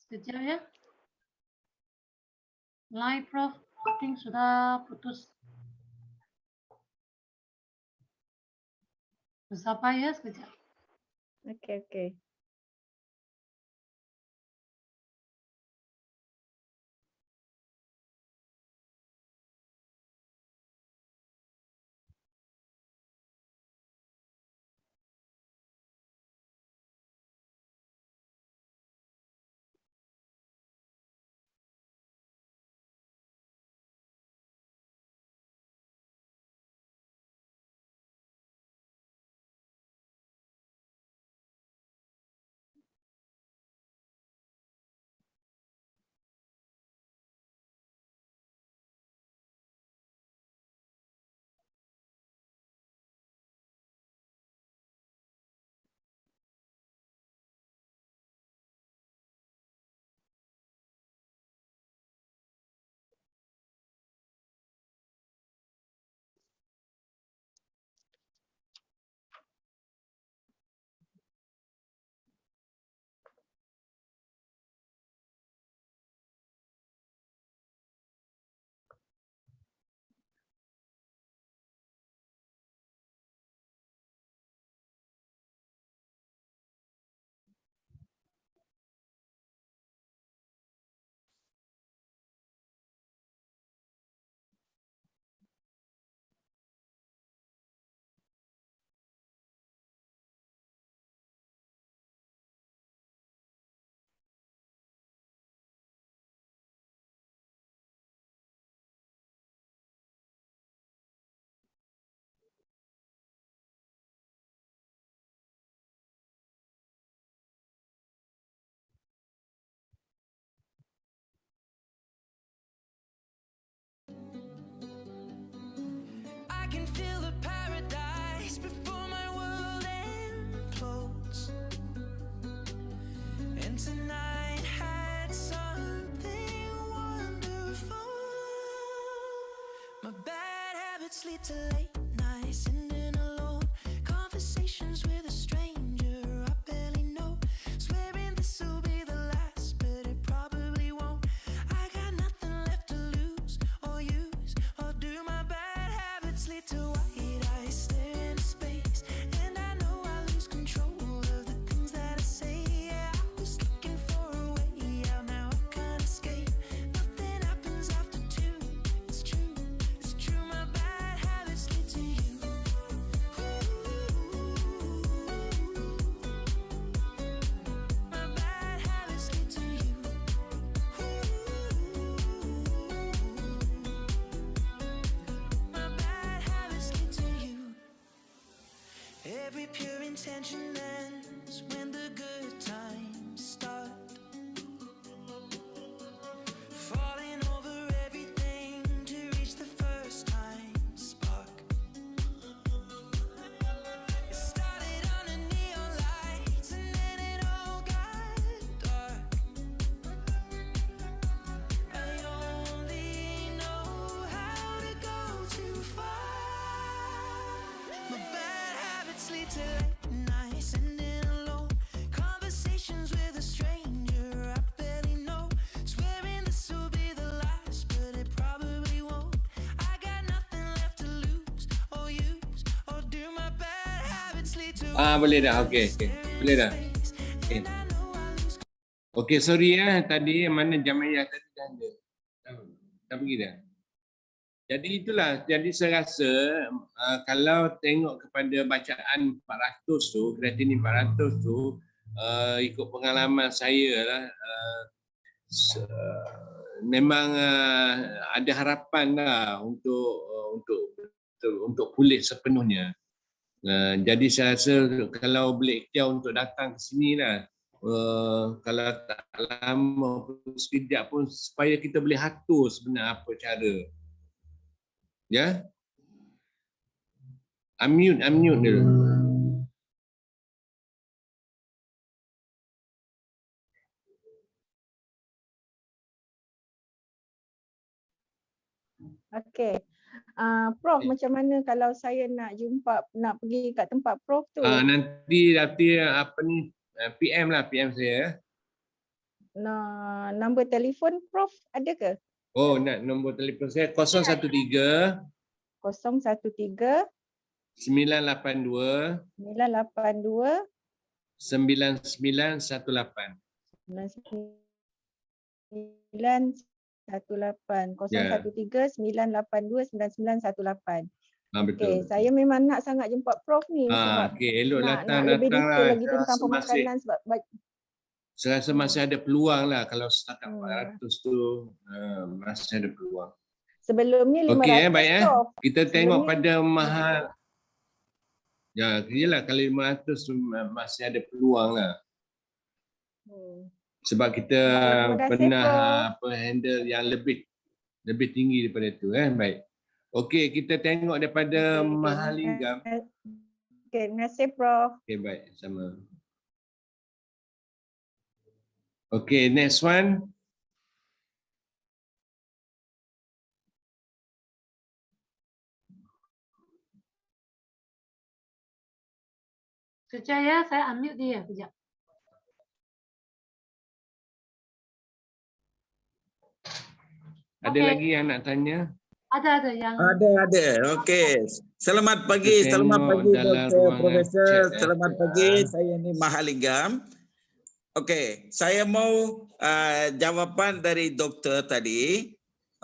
Sekejap ya. Line Prof, I think sudah putus. Bersabar ya sekejap. Okey. can feel the paradise before my world implodes. And tonight had something wonderful. My bad habits lead to late nights, sitting alone, conversations with a stranger I barely know, swearing this will be the last, but it probably won't. I got nothing left to lose or use, or do my bad habits lead to white eyes staring into space? And I know I lose control of the things that I say. Yeah, I was looking for a way out, now I can't escape. tension ends when the good times start. Falling over everything to reach the first time spark. It started under neon lights and then it all got dark. I only know how to go too far. My bad habits lead to late nights and in alone conversations with a stranger I barely know. Swearing this will be the last, but it probably won't. I got nothing left to lose or use, or do my bad habits lead to Boleh dah. Okey. Boleh dah. Okey. Okey, sorry tadi mana Jamiyah tadi dah ada. Dah pergi dah. Jadi itulah, jadi saya rasa kalau tengok kepada bacaan 400 tu, kreatinin 400 tu, ikut pengalaman saya lah, memang ada harapan lah untuk pulih sepenuhnya. Jadi saya rasa kalau boleh ikhtiar untuk datang ke sini lah, kalau tak lama pun sekejap pun supaya kita boleh atur sebenarnya apa cara. Ya. Unmute dulu. Okey. Prof, macam mana kalau saya nak pergi kat tempat Prof tu? Nanti apa ni PM saya. Nombor telefon Prof ada ke? Oh, nak nombor telefon saya 013 013 982 982 9918. 9918 013 982 9918. Betul. Okey, saya memang nak sangat jumpa Prof ni sebab okey, elok nak datang lebih detail lah. lagi tentang pemakanan sebab Saya rasa masih ada peluang lah kalau setakat 400 tu, masih ada peluang. sebelum ni 500 Okey, baik Prof. Kita Sebelum tengok ni pada mahal. Ya, iyalah kalau 500 tu masih ada peluang lah. Sebab kita pernah handle yang lebih tinggi daripada itu. Baik. Okey, kita tengok daripada Mahalingam. Okey, terima kasih Prof. Okey, baik. Sama. Okey, next one. Sekejap ya, saya unmute dia. Sekejap. Ada lagi yang nak tanya? Ada yang Ada. Okey. Selamat pagi, Dr. Profesor. Selamat pagi. Saya ni Mahalingam. Okey, saya mau jawapan dari doktor tadi.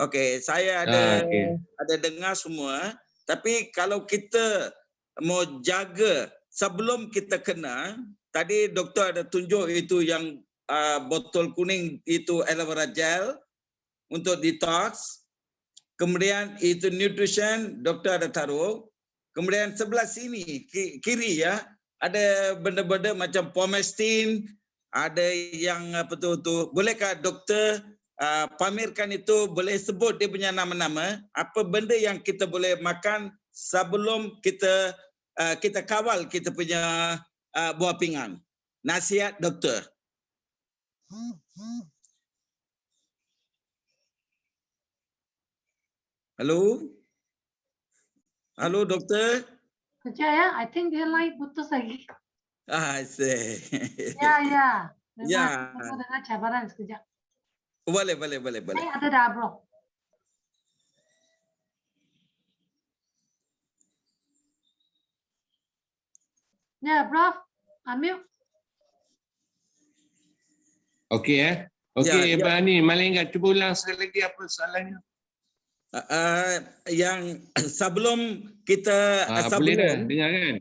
Okey, saya ada dengar semua. Tapi kalau kita mau jaga sebelum kita kena, tadi doktor ada tunjuk itu yang botol kuning itu aloe vera gel untuk detox. Kemudian itu nutrition, doktor ada taruh. Kemudian sebelah sini, kiri ya, ada benda-benda macam pomestin, ada yang apa tu. Bolehkah doktor pamerkan itu, boleh sebut dia punya nama-nama, apa benda yang kita boleh makan sebelum kita kawal kita punya buah pinggang. Nasihat doktor. Halo? Halo doktor? sekejap ya, I think dia line putus lagi. I see. Ya. Ya. Memang dengan cabaran sekejap. Boleh. Ada dah bro. Ya, Prof. Unmute. Okey Okey, ni Mahalingam, cuba ulang sekali lagi apa soalannya? Yang sebelum kita boleh dah dengar kan?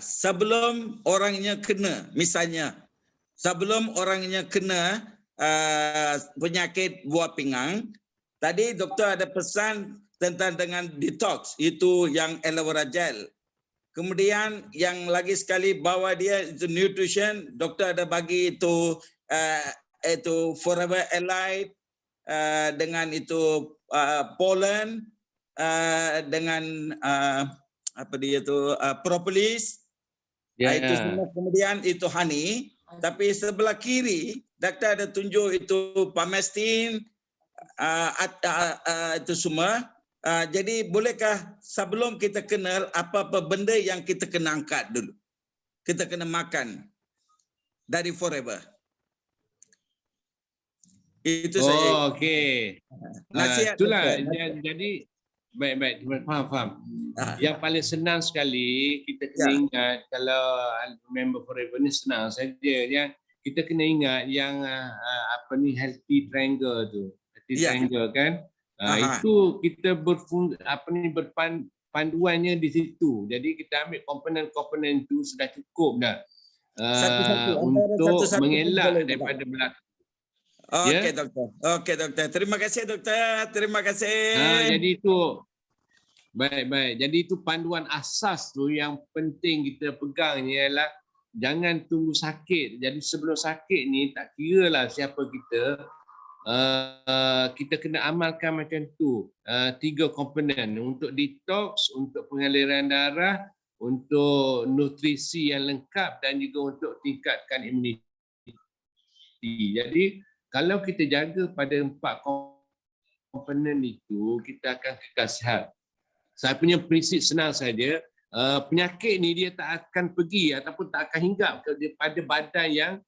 Sebelum orangnya kena, misalnya sebelum orangnya kena penyakit buah pinggang, tadi doktor ada pesan tentang dengan detox, itu yang aloe vera gel. Kemudian yang lagi sekali bawa dia itu nutrition, doktor ada bagi itu Forever Elite dengan itu pollen dengan apa dia itu propolis. Itu semua, kemudian itu honey. Tapi sebelah kiri doktor ada tunjuk itu pamestin itu semua. Jadi bolehkah sebelum kita kenal apa-apa benda yang kita kena angkat dulu, kita kena makan dari Forever. Itu saya. Okey. Nasihat Itulah. doktor. Jadi baik. Faham. Yang paling senang sekali kita kena ingat kalau member Forever ni senang saja. Yang kita kena ingat yang apa ni healthy triangle tu. Healthy triangle kan? Itu kita berpanduannya di situ. Jadi kita ambil komponen-komponen itu sudah cukup dah untuk mengelak daripada berlaku. Okey doktor. Okey doktor. Terima kasih doktor. Terima kasih. Jadi itu baik. Jadi itu panduan asas tu yang penting kita pegang ialah jangan tunggu sakit. Jadi sebelum sakit ni tak kira lah siapa kita. Kita kena amalkan macam tu 3 komponen untuk detox, untuk pengaliran darah, untuk nutrisi yang lengkap dan juga untuk tingkatkan imuniti. Jadi kalau kita jaga pada 4 komponen itu, kita akan kekal sihat. Saya punya prinsip senang saja, penyakit ni dia tak akan pergi ataupun tak akan hinggap kepada badan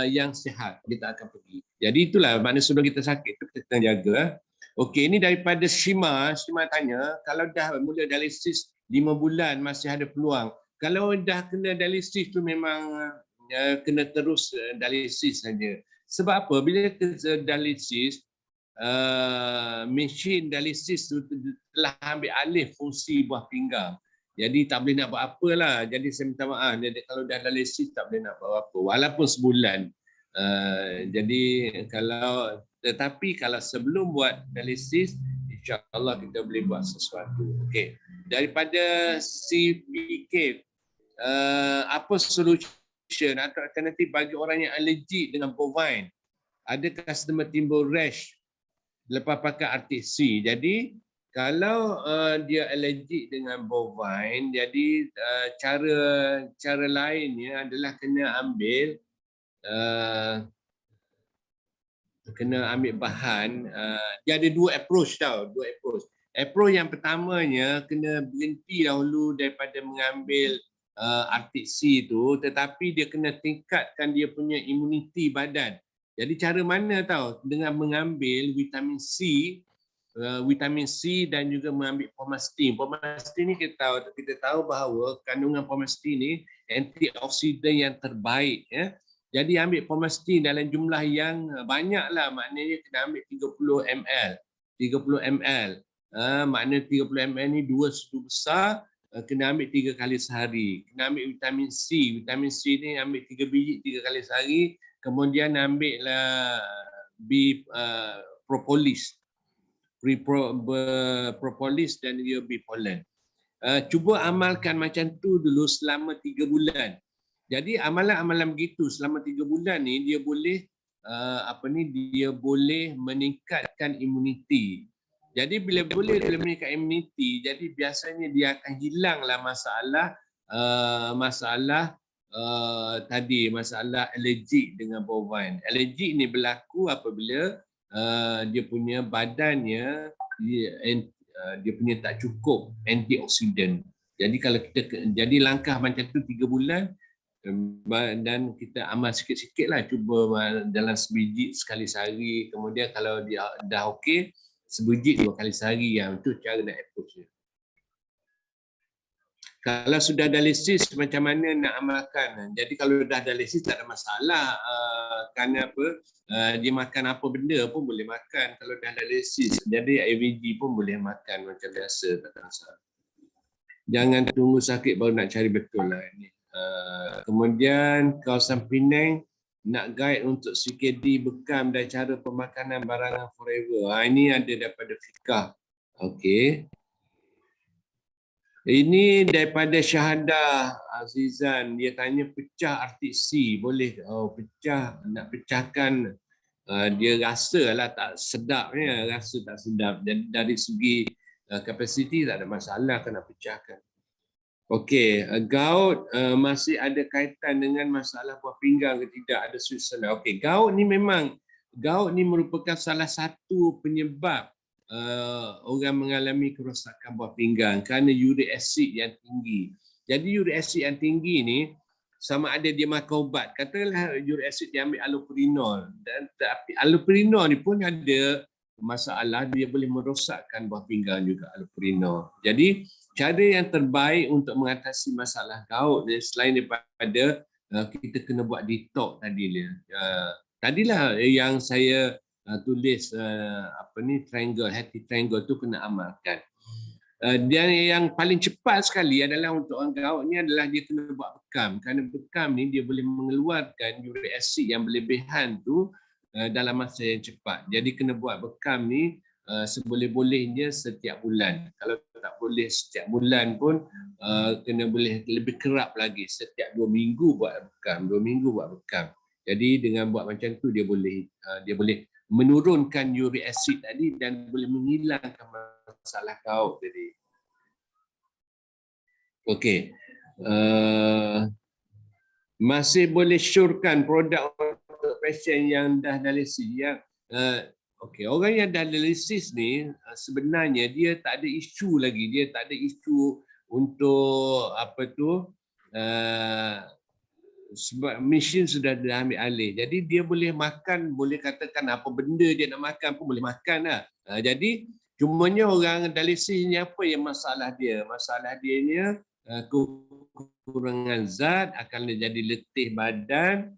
yang sihat. Dia tak akan pergi. Jadi itulah makna sebelum kita sakit tu kita kena jaga. Okey, ini daripada Shima. Shima tanya, kalau dah mula dialisis 5 bulan masih ada peluang. Kalau dah kena dialisis tu memang kena terus dialisis saja. Sebab apa? Bila kita dialisis, mesin dialisis tu telah ambil alih fungsi buah pinggang. Jadi tak boleh nak buat apa lah. Jadi saya minta maaf. Jadi kalau dah dialisis tak boleh nak buat apa. Walaupun sebulan. Tetapi kalau sebelum buat dialisis, insya-Allah kita boleh buat sesuatu. Okey. Daripada CBK, apa solution atau alternatif bagi orang yang alergik dengan bovine? Ada customer timbul rash lepas pakai Arctic Sea. Jadi kalau dia alergik dengan bovine, jadi cara lainnya adalah kena ambil bahan. Dia ada 2 approach tau, 2 approach. Approach yang pertamanya kena berhenti dahulu daripada mengambil Arctic Sea tu, tetapi dia kena tingkatkan dia punya imuniti badan. Jadi cara mana tahu? Dengan mengambil vitamin C dan juga mengambil pomestin. Pomestin ni kita tahu bahawa kandungan pomestin ni antioksidan yang terbaik, ya. Jadi ambil pomestin dalam jumlah yang banyaklah, maknanya kena ambil 30 ml. 30 ml. Maknanya 30 ml ni 2 sudu besar, kena ambil 3 kali sehari. Kena ambil vitamin C. Vitamin C ni ambil 3 biji 3 kali sehari. Kemudian ambillah propolis. Propolis dan juga bipolen. Cuba amalkan macam tu dulu selama 3 bulan. Jadi amalan-amalan begitu selama 3 bulan ni dia boleh dia boleh meningkatkan imuniti. Jadi bila boleh meningkatkan imuniti, jadi biasanya dia akan hilanglah masalah alergik dengan bovine. Alergik ni berlaku apabila dia punya badannya dia punya tak cukup antioksidan. Jadi kalau jadi langkah macam tu 3 bulan dan kita amal sikit-sikitlah, cuba dalam sebiji sekali sehari. Kemudian kalau dia dah okey, sebiji 2 kali sehari. Itu cara nak approach dia. Kalau sudah dialisis, macam mana nak amalkan? Jadi kalau dah dialisis tak ada masalah. Kerana apa? Dia makan apa benda pun boleh makan kalau dah dialisis. Jadi AVG pun boleh makan macam biasa, tak ada masalah. Jangan tunggu sakit baru nak cari betul lah ini. Kemudian kawasan Penang nak guide untuk CKD bekam dan cara pemakanan barangan forever. Ini ada daripada Fikah. Okey. Ini daripada Syahadah Azizan, dia tanya pecah artik C boleh? Oh, pecah, nak pecahkan, dia rasa lah tak sedapnya, rasa tak sedap. Jadi dari segi kapasiti tak ada masalah kena pecahkan. Okey, gout masih ada kaitan dengan masalah buah pinggang ke tidak, ada susunan. Okey, gout ni merupakan salah satu penyebab orang mengalami kerosakan buah pinggang kerana uric acid yang tinggi. Jadi uric acid yang tinggi ni sama ada dia makan ubat, katakanlah uric acid dia ambil allopurinol, dan tapi allopurinol ni pun ada masalah, dia boleh merosakkan buah pinggang juga allopurinol. Jadi cara yang terbaik untuk mengatasi masalah gout ni selain daripada kita kena buat detox tadilah yang saya tulis triangle, happy triangle tu kena amalkan. Dan yang paling cepat sekali adalah untuk orang gout ni adalah dia kena buat bekam. Kerana bekam ni dia boleh mengeluarkan uric acid yang berlebihan tu dalam masa yang cepat. Jadi kena buat bekam ni seboleh-bolehnya setiap bulan. Kalau tak boleh setiap bulan pun kena boleh lebih kerap lagi, setiap 2 minggu buat bekam, 2 minggu buat bekam. Jadi dengan buat macam tu dia boleh menurunkan uric acid tadi dan boleh menghilangkan masalah gout tadi. Okey. Masih boleh syorkan produk untuk pasien yang dah dialisis yang okey, orang yang dah dialisis ni sebenarnya dia tak ada isu lagi, dia tak ada isu untuk sebab mesin sudah diambil alih. Jadi dia boleh makan, boleh katakan apa benda dia nak makan pun boleh makan lah. Jadi cumanya orang dialisis ni apa yang masalah dia? Masalah dia ni kekurangan zat, akan jadi letih badan.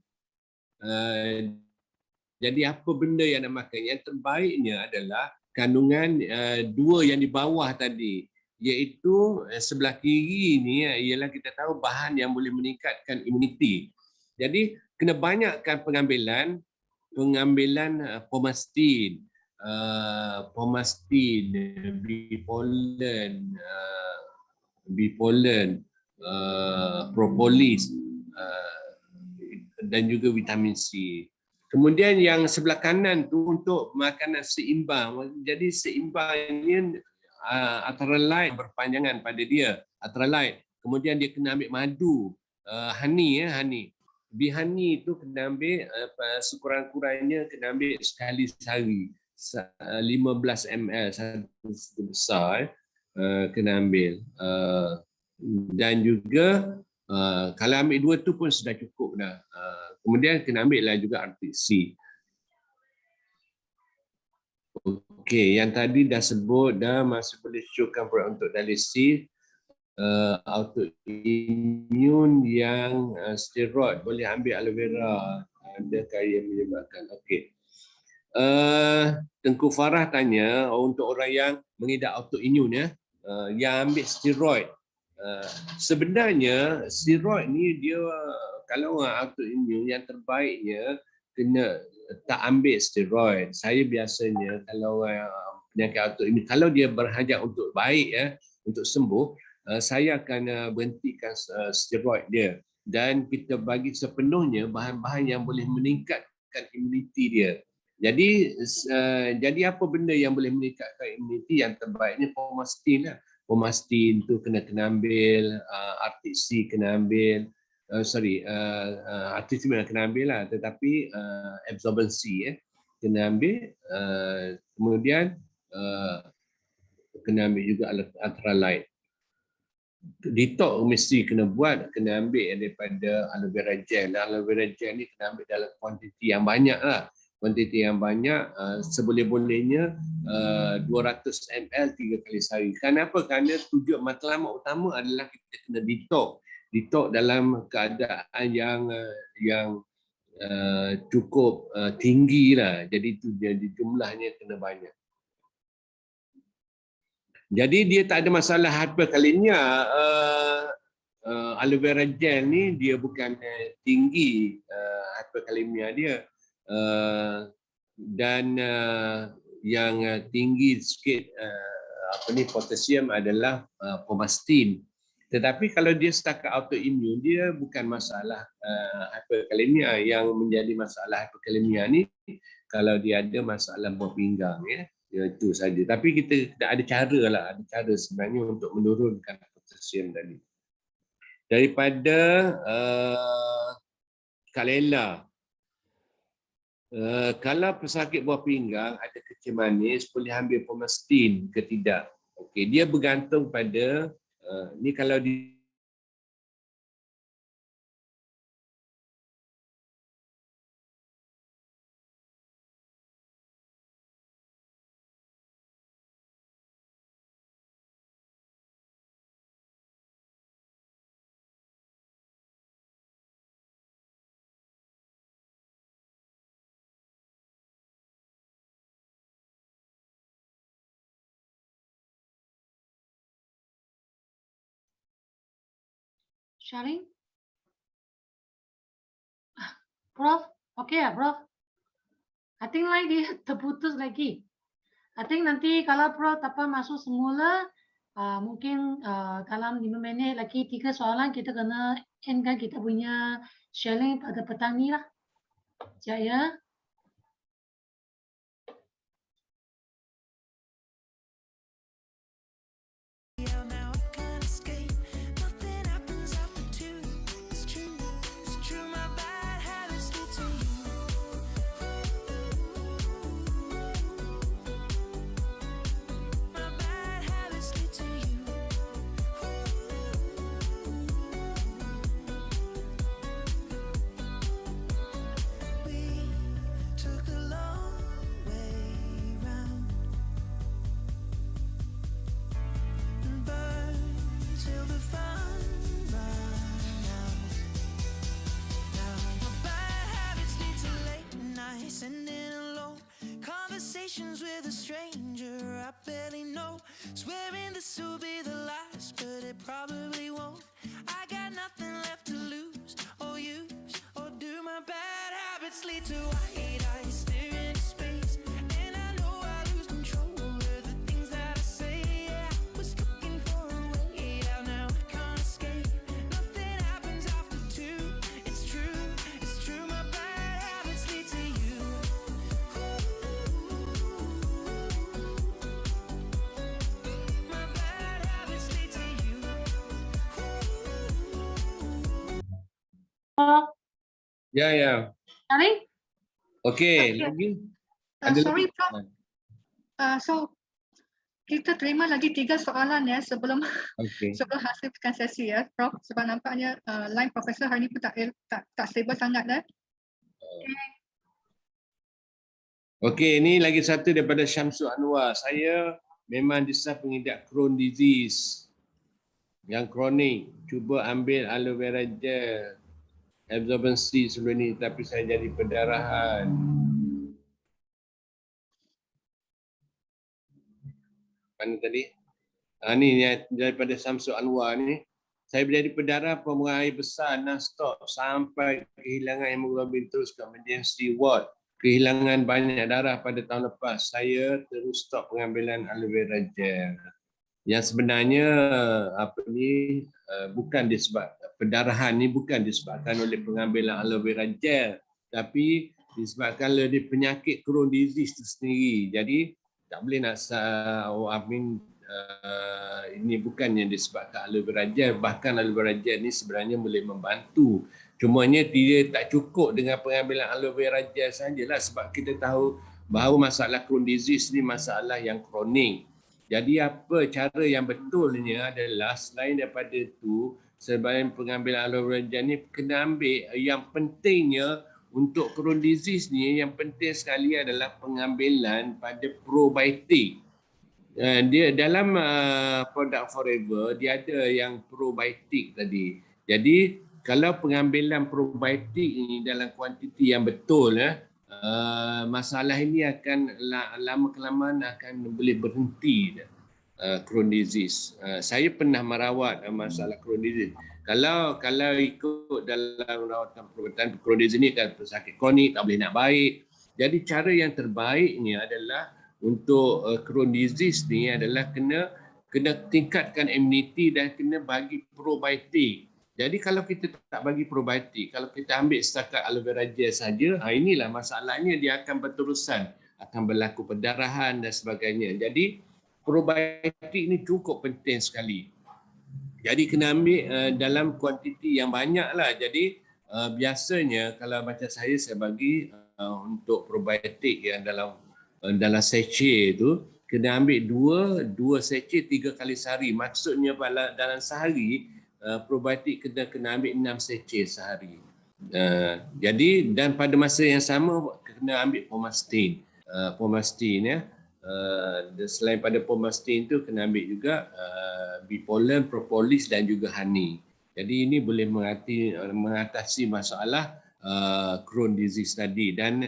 Jadi apa benda yang nak makan? Yang terbaiknya adalah kandungan dua yang di bawah tadi, iaitu sebelah kiri ni ialah kita tahu bahan yang boleh meningkatkan imuniti. Jadi kena banyakkan pengambilan pomastin, bipolen, propolis dan juga vitamin C. Kemudian yang sebelah kanan tu untuk makanan seimbang. Jadi seimbangnya antara light berpanjangan pada dia, antara light. Kemudian dia kena ambil madu, honey. Bee honey tu kena ambil sekurang-kurangnya kena ambil sekali sehari, 15 ml satu besar kena ambil. Dan juga kalau ambil dua tu pun sudah cukup dah. Kemudian kena ambil lah juga artik C. Okey, yang tadi dah sebut dah masih boleh syorkan produk untuk dialisis. Autoimun yang steroid boleh ambil aloe vera, adakah yang menyebabkan? Okey. Tengku Farah tanya untuk orang yang mengidap autoimun yang ambil steroid. Sebenarnya steroid ni dia kalau orang autoimun yang terbaiknya kena tak ambil steroid. Saya biasanya kalau orang penyakit autoimun kalau dia berhajat untuk baik untuk sembuh, saya akan berhentikan steroid dia dan kita bagi sepenuhnya bahan-bahan yang boleh meningkatkan imuniti dia. Jadi apa benda yang boleh meningkatkan imuniti? Yang terbaiknya pomastin lah. Pomastin tu kena ambil, artik C kena ambil, artik C memang kena ambil lah, tetapi absorbency kena ambil, kemudian kena ambil juga ultralight. Detox mesti kena buat, kena ambil daripada aloe vera gel. Aloe vera gel ni kena ambil dalam kuantiti yang banyak lah. Kuantiti yang banyak, seboleh-bolehnya 200 ml 3 kali sehari. Kenapa? Kerana tujuan matlamat utama adalah kita kena detox. Detox dalam keadaan yang cukup tinggi lah. Jadi tu jadi jumlahnya kena banyak. Jadi dia tak ada masalah hyperkalemia. Aloe vera gel ni dia bukan tinggi hyperkalemia dia. Dan yang tinggi sikit potasium adalah pomastin. Tetapi kalau dia setakat autoimun, dia bukan masalah hyperkalemia. Yang menjadi masalah hyperkalemia ni kalau dia ada masalah buah pinggang, ya. Itu saja. Tapi kita ada cara lah, ada cara sebenarnya untuk menurunkan potasium tadi. Daripada Kalela, kalau pesakit buah pinggang ada kecil manis, boleh ambil pomastin ke tidak? Okey, dia bergantung pada ni kalau di Sharing? Prof, okay ya, Prof? I think like dia terputus lagi. I think nanti kalau Prof masuk semula, mungkin dalam 5 minit lagi 3 soalan kita kena end kan kita punya sharing pada petang ni lah. Sekejap ya. Now I can't escape. Nothing happens after 2. It's true, my bad habits lead to you. My bad habits lead to you. We took the long way round and burned till the fun ran out. Now my bad habits lead to late nights and in alone conversations with a stranger I barely know. Swearing this will be the last, but it probably won't. I got nothing left to lose or use, or do my bad habits lead to white eyes staring into space? And I know I lose control of the things that I say. Yeah, I was looking for a way out, now I can't escape. Nothing happens after 2. It's true, my bad habits lead to you. My bad habits lead to you. Prof, ya. sharing? Okey, Okay. lagi ada Sorry, lagi? Prof. So kita terima lagi 3 soalan ya sebelum Okey. sebelum hasilkan sesi ya, Prof. Sebab nampaknya line Profesor hari ini pun tak stable sangat ya. Okey, ini lagi satu daripada Syamsul Anwar. Saya memang disah pengidap Crohn disease yang kronik. Cuba ambil aloe vera gel, absorbency sebelum ni, tapi saya jadi perdarahan. Mana tadi? Ni daripada Syamsul Anwar ni. Saya menjadi perdarahan pembuangan air besar non-stop sampai kehilangan hemoglobin terus ke emergency ward. Kehilangan banyak darah pada tahun lepas. Saya terus stop pengambilan aloe vera gel. Yang sebenarnya bukan disebabkan perdarahan ni bukan disebabkan oleh pengambilan aloe vera gel, tapi disebabkan oleh penyakit Crohn disease itu sendiri. Jadi tak boleh nak ini bukannya disebabkan aloe vera gel, bahkan aloe vera gel ni sebenarnya boleh membantu. Cumanya dia tak cukup dengan pengambilan aloe vera gel sajalah, sebab kita tahu bahawa masalah Crohn disease ni masalah yang kronik. Jadi apa cara yang betulnya adalah selain daripada itu, selain pengambilan aloe vera gel ni kena ambil yang pentingnya untuk Crohn disease ni, yang penting sekali adalah pengambilan pada probiotik. Dia dalam produk Forever dia ada yang probiotik tadi. Jadi kalau pengambilan probiotik ini dalam kuantiti yang betul, masalah ini akan lama kelamaan akan boleh berhenti Crohn disease. Saya pernah merawat masalah Crohn disease. Kalau ikut dalam rawatan perubatan Crohn disease ini kan pesakit kronik tak boleh nak baik. Jadi cara yang terbaiknya adalah untuk Crohn disease ni adalah kena tingkatkan imuniti dan kena bagi probiotik. Jadi kalau kita tak bagi probiotik, kalau kita ambil setakat aloe vera gel saja, inilah masalahnya, dia akan berterusan, akan berlaku perdarahan dan sebagainya. Jadi probiotik ni cukup penting sekali. Jadi kena ambil dalam kuantiti yang banyak lah. Jadi biasanya kalau macam saya bagi untuk probiotik yang dalam sachet tu, kena ambil dua sachet 3 kali sehari. Maksudnya dalam sehari probiotik kena ambil 6 sachet sehari. Jadi dan pada masa yang sama kena ambil pomastin. Ya. Selain pada pomastin tu kena ambil juga bipolen, propolis dan juga honey. Jadi ini boleh mengatasi masalah Crohn disease tadi. Dan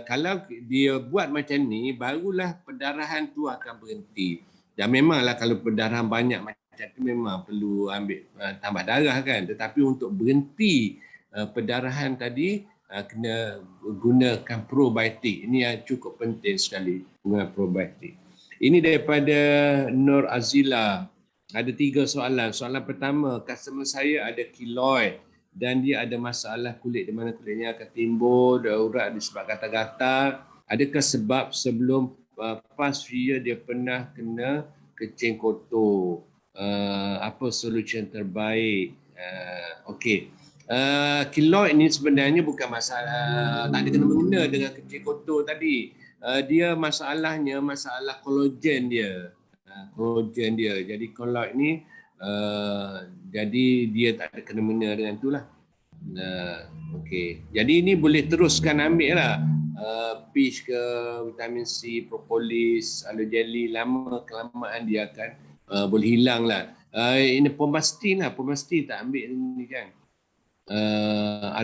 kalau dia buat macam ni, barulah perdarahan tu akan berhenti. Dan memanglah kalau perdarahan banyak macam tu memang perlu ambil tambah darah kan. Tetapi untuk berhenti perdarahan tadi kena gunakan probiotik. Ini yang cukup penting sekali, guna probiotik. Ini daripada Nur Azila. Ada 3 soalan. Soalan pertama, customer saya ada keloid dan dia ada masalah kulit di mana kulitnya akan timbul, urat disebab gatal-gatal. Adakah sebab sebelum past few year dia pernah kena kencing kotor? Apa solusi terbaik? Okey. Keloid ni sebenarnya bukan masalah, tak ada kena-mengena dengan kencing kotor tadi. Dia masalahnya masalah kolagen dia. Jadi keloid ni jadi dia tak ada kena-mengena dengan itulah. Okey. Jadi ini boleh teruskan ambil lah. Peach ke, vitamin C, propolis, aloe jelly, lama kelamaan dia akan boleh hilang lah. Ini pomastin lah, pomastin tak ambil ni kan.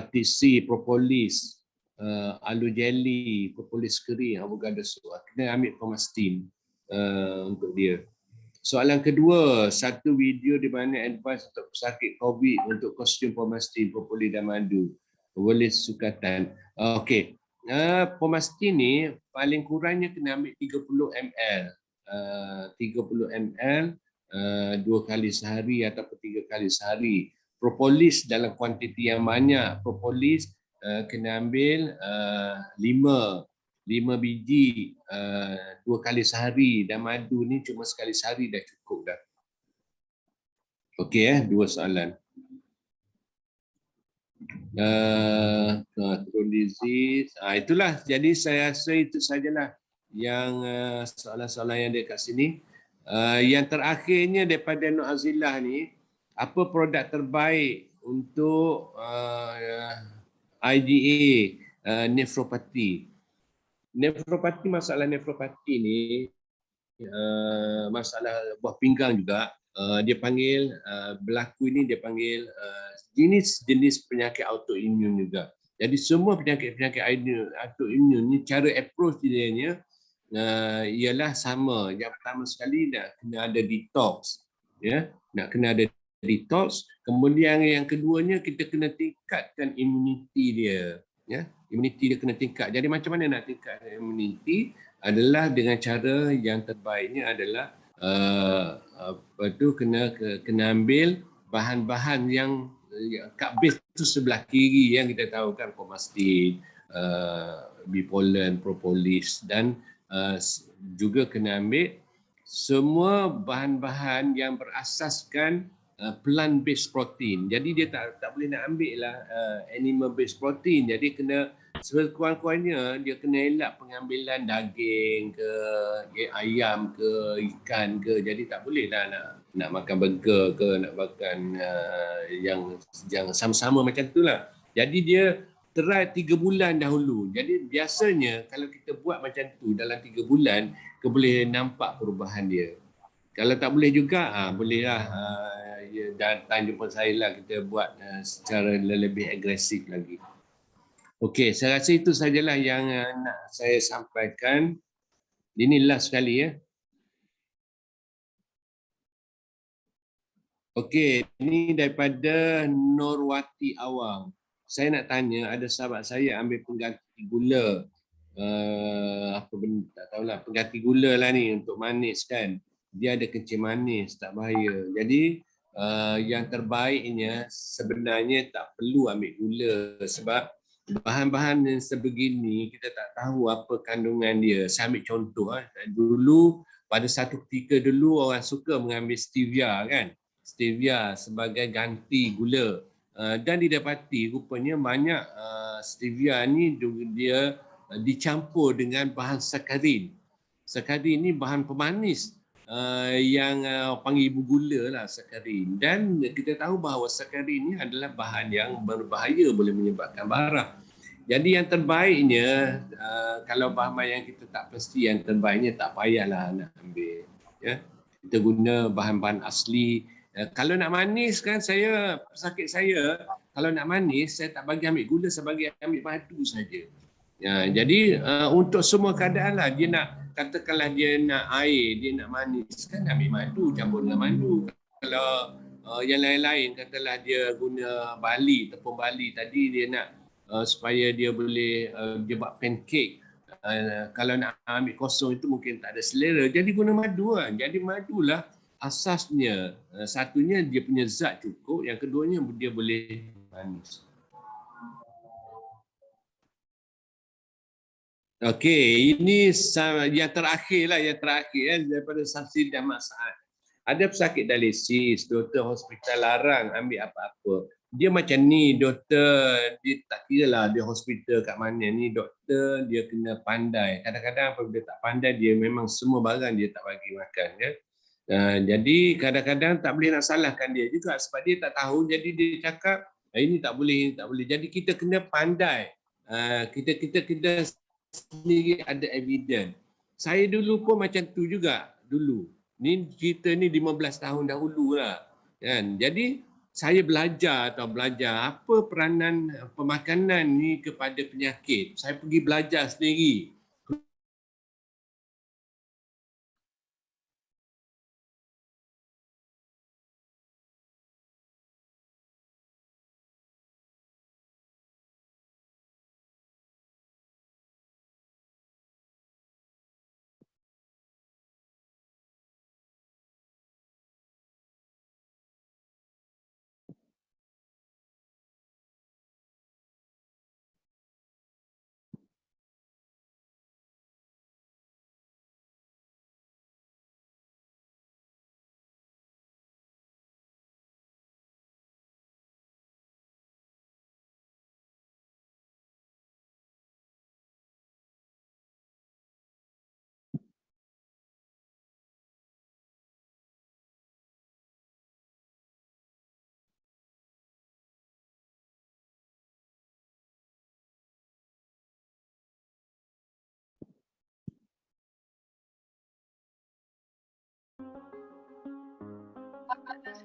RTC, propolis, aloe jelly, propolis kering, avogadrosu. Kena ambil pomastin untuk dia. Soalan kedua, satu video di mana advice untuk pesakit COVID untuk kostum pomastin, propolis dan madu. Boleh sukatan. Okey. Pomastin ni paling kurangnya kena ambil 30 ml. 30 ml 2 kali sehari ataupun 3 kali sehari. Propolis dalam kuantiti yang banyak. Propolis kena ambil 5 biji 2 kali sehari, dan madu ni cuma sekali sehari dah cukup dah. Okey 2 soalan. Crohn disease. Itulah, jadi saya rasa itu sajalah yang soalan-soalan yang ada kat sini. Yang terakhirnya daripada Nur Azilah ni, apa produk terbaik untuk IgA nefropati? Nefropati, masalah nefropati ni masalah buah pinggang juga. Dia panggil berlaku ini, dia panggil jenis-jenis penyakit autoimun juga. Jadi semua penyakit-penyakit autoimun ni cara approach dia ialah sama. Yang pertama sekali nak kena ada detox, ya, nak kena ada detox. Kemudian yang keduanya kita kena tingkatkan imuniti dia, ya. Imuniti dia kena tingkat. Jadi macam mana nak tingkatkan imuniti? Adalah dengan cara yang terbaiknya adalah kena ambil bahan-bahan yang kat base tu sebelah kiri yang kita tahu kan, pomastin, bipolen, propolis, dan juga kena ambil semua bahan-bahan yang berasaskan plant based protein. Jadi dia tak boleh nak ambil lah animal based protein. Jadi kena sekurang-kurangnya dia kena elak pengambilan daging ke, ayam ke, ikan ke. Jadi tak boleh lah nak makan burger ke, nak makan yang sama-sama macam tu lah. Jadi dia try 3 bulan dahulu. Jadi biasanya kalau kita buat macam tu dalam 3 bulan, kita boleh nampak perubahan dia. Kalau tak boleh juga, bolehlah datang jumpa saya lah, kita buat secara lebih agresif lagi. Okey, saya rasa itu sajalah yang nak saya sampaikan. Ini last sekali ya. Okey, ini daripada Norwati Awang. Saya nak tanya, ada sahabat saya ambil pengganti gula, apa benda, tak tahulah, pengganti gula lah ni untuk manis kan. Dia ada kencing manis, tak bahaya. Jadi yang terbaiknya sebenarnya tak perlu ambil gula sebab bahan-bahan yang sebegini kita tak tahu apa kandungan dia. Saya ambil contoh dulu pada satu ketika dulu orang suka mengambil stevia kan. Stevia sebagai ganti gula. Dan didapati rupanya banyak stevia ni dia dicampur dengan bahan sakarin. Sakarin ni bahan pemanis yang panggil ibu gula lah, sakarin. Dan kita tahu bahawa sakarin ni adalah bahan yang berbahaya, boleh menyebabkan barah. Jadi yang terbaiknya kalau bahan-bahan yang kita tak pasti, yang terbaiknya tak payahlah nak ambil. Ya. Kita guna bahan-bahan asli. Kalau nak manis kan, pesakit saya, kalau nak manis saya tak bagi ambil gula, saya bagi ambil madu saja. Ya, jadi untuk semua keadaan lah, dia nak, katakanlah dia nak air, dia nak manis kan, ambil madu, campur dengan madu. Kalau yang lain-lain, katalah dia guna bali, tepung bali tadi, dia nak supaya dia boleh dia buat pancake. Kalau nak ambil kosong itu mungkin tak ada selera, jadi guna madu lah. Jadi madulah asasnya. Satunya dia punya zat cukup, yang keduanya dia boleh manis. Okey, ini yang terakhir lah, daripada Samsi dan Mak Saad. Ada pesakit dialisis, doktor hospital larang ambil apa-apa. Dia macam ni, doktor, dia tak kira lah dia hospital kat mana ni, doktor dia kena pandai. Kadang-kadang apabila tak pandai, dia memang semua barang dia tak bagi makan. Ya? Jadi kadang-kadang tak boleh nak salahkan dia juga sebab dia tak tahu, jadi dia cakap ini tak boleh, ini tak boleh. Jadi kita kena pandai. Kita sendiri ada evidence. Saya dulu pun macam tu juga dulu. Ni cerita ni 15 tahun dahulu lah. Kan? Jadi saya belajar apa peranan pemakanan ni kepada penyakit. Saya pergi belajar sendiri.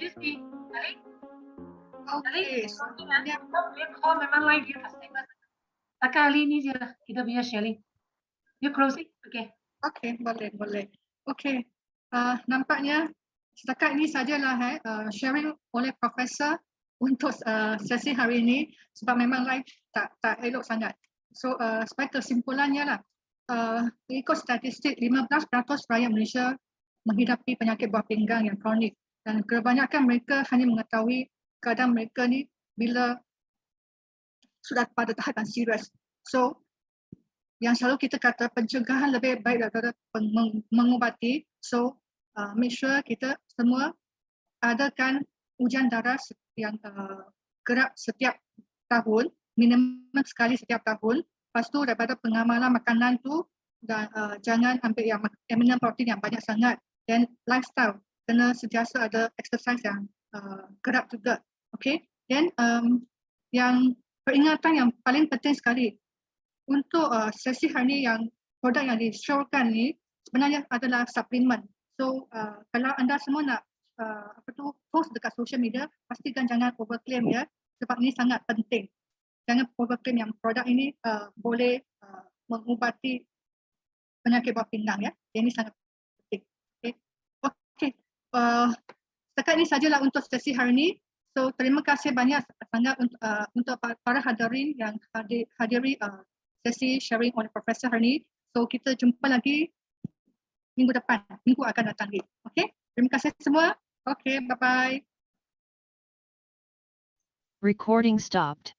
Rizky, balik. Okay, so Dia call memang lain dia tak stable. Kali ini je lah kita punya sharing. You closing? Okay. Okay, boleh. Okay, nampaknya setakat ini sajalah sharing oleh Profesor untuk sesi hari ini sebab memang live tak elok sangat. So sebagai kesimpulannya lah, ikut statistik 15% rakyat Malaysia menghidapi penyakit buah pinggang yang kronik dan kebanyakan mereka hanya mengetahui keadaan mereka ni bila sudah pada tahap yang serius. So yang selalu kita kata pencegahan lebih baik daripada mengubati. So make sure kita semua adakan ujian darah yang kerap setiap tahun, minimum sekali setiap tahun. Lepas tu daripada pengamalan makanan tu dan jangan ambil yang minum protein yang banyak sangat. Dan lifestyle, kena sentiasa ada exercise yang kerap juga. Okay, dan yang peringatan yang paling penting sekali untuk sesi hari ini, yang produk yang disyorkan ni sebenarnya adalah suplemen. So kalau anda semua nak post dekat social media, pastikan jangan overclaim ya, sebab ini sangat penting. Jangan overclaim yang produk ini boleh mengubati penyakit buah pinggang ya. Ini sangat penting. Okay. Setakat ini sajalah untuk sesi hari ini. So terima kasih banyak sangat untuk para hadirin yang hadiri sesi sharing oleh Profesor hari ini. So kita jumpa lagi minggu depan, minggu akan datang lagi. Okay, terima kasih semua. Okay, bye-bye. Recording stopped.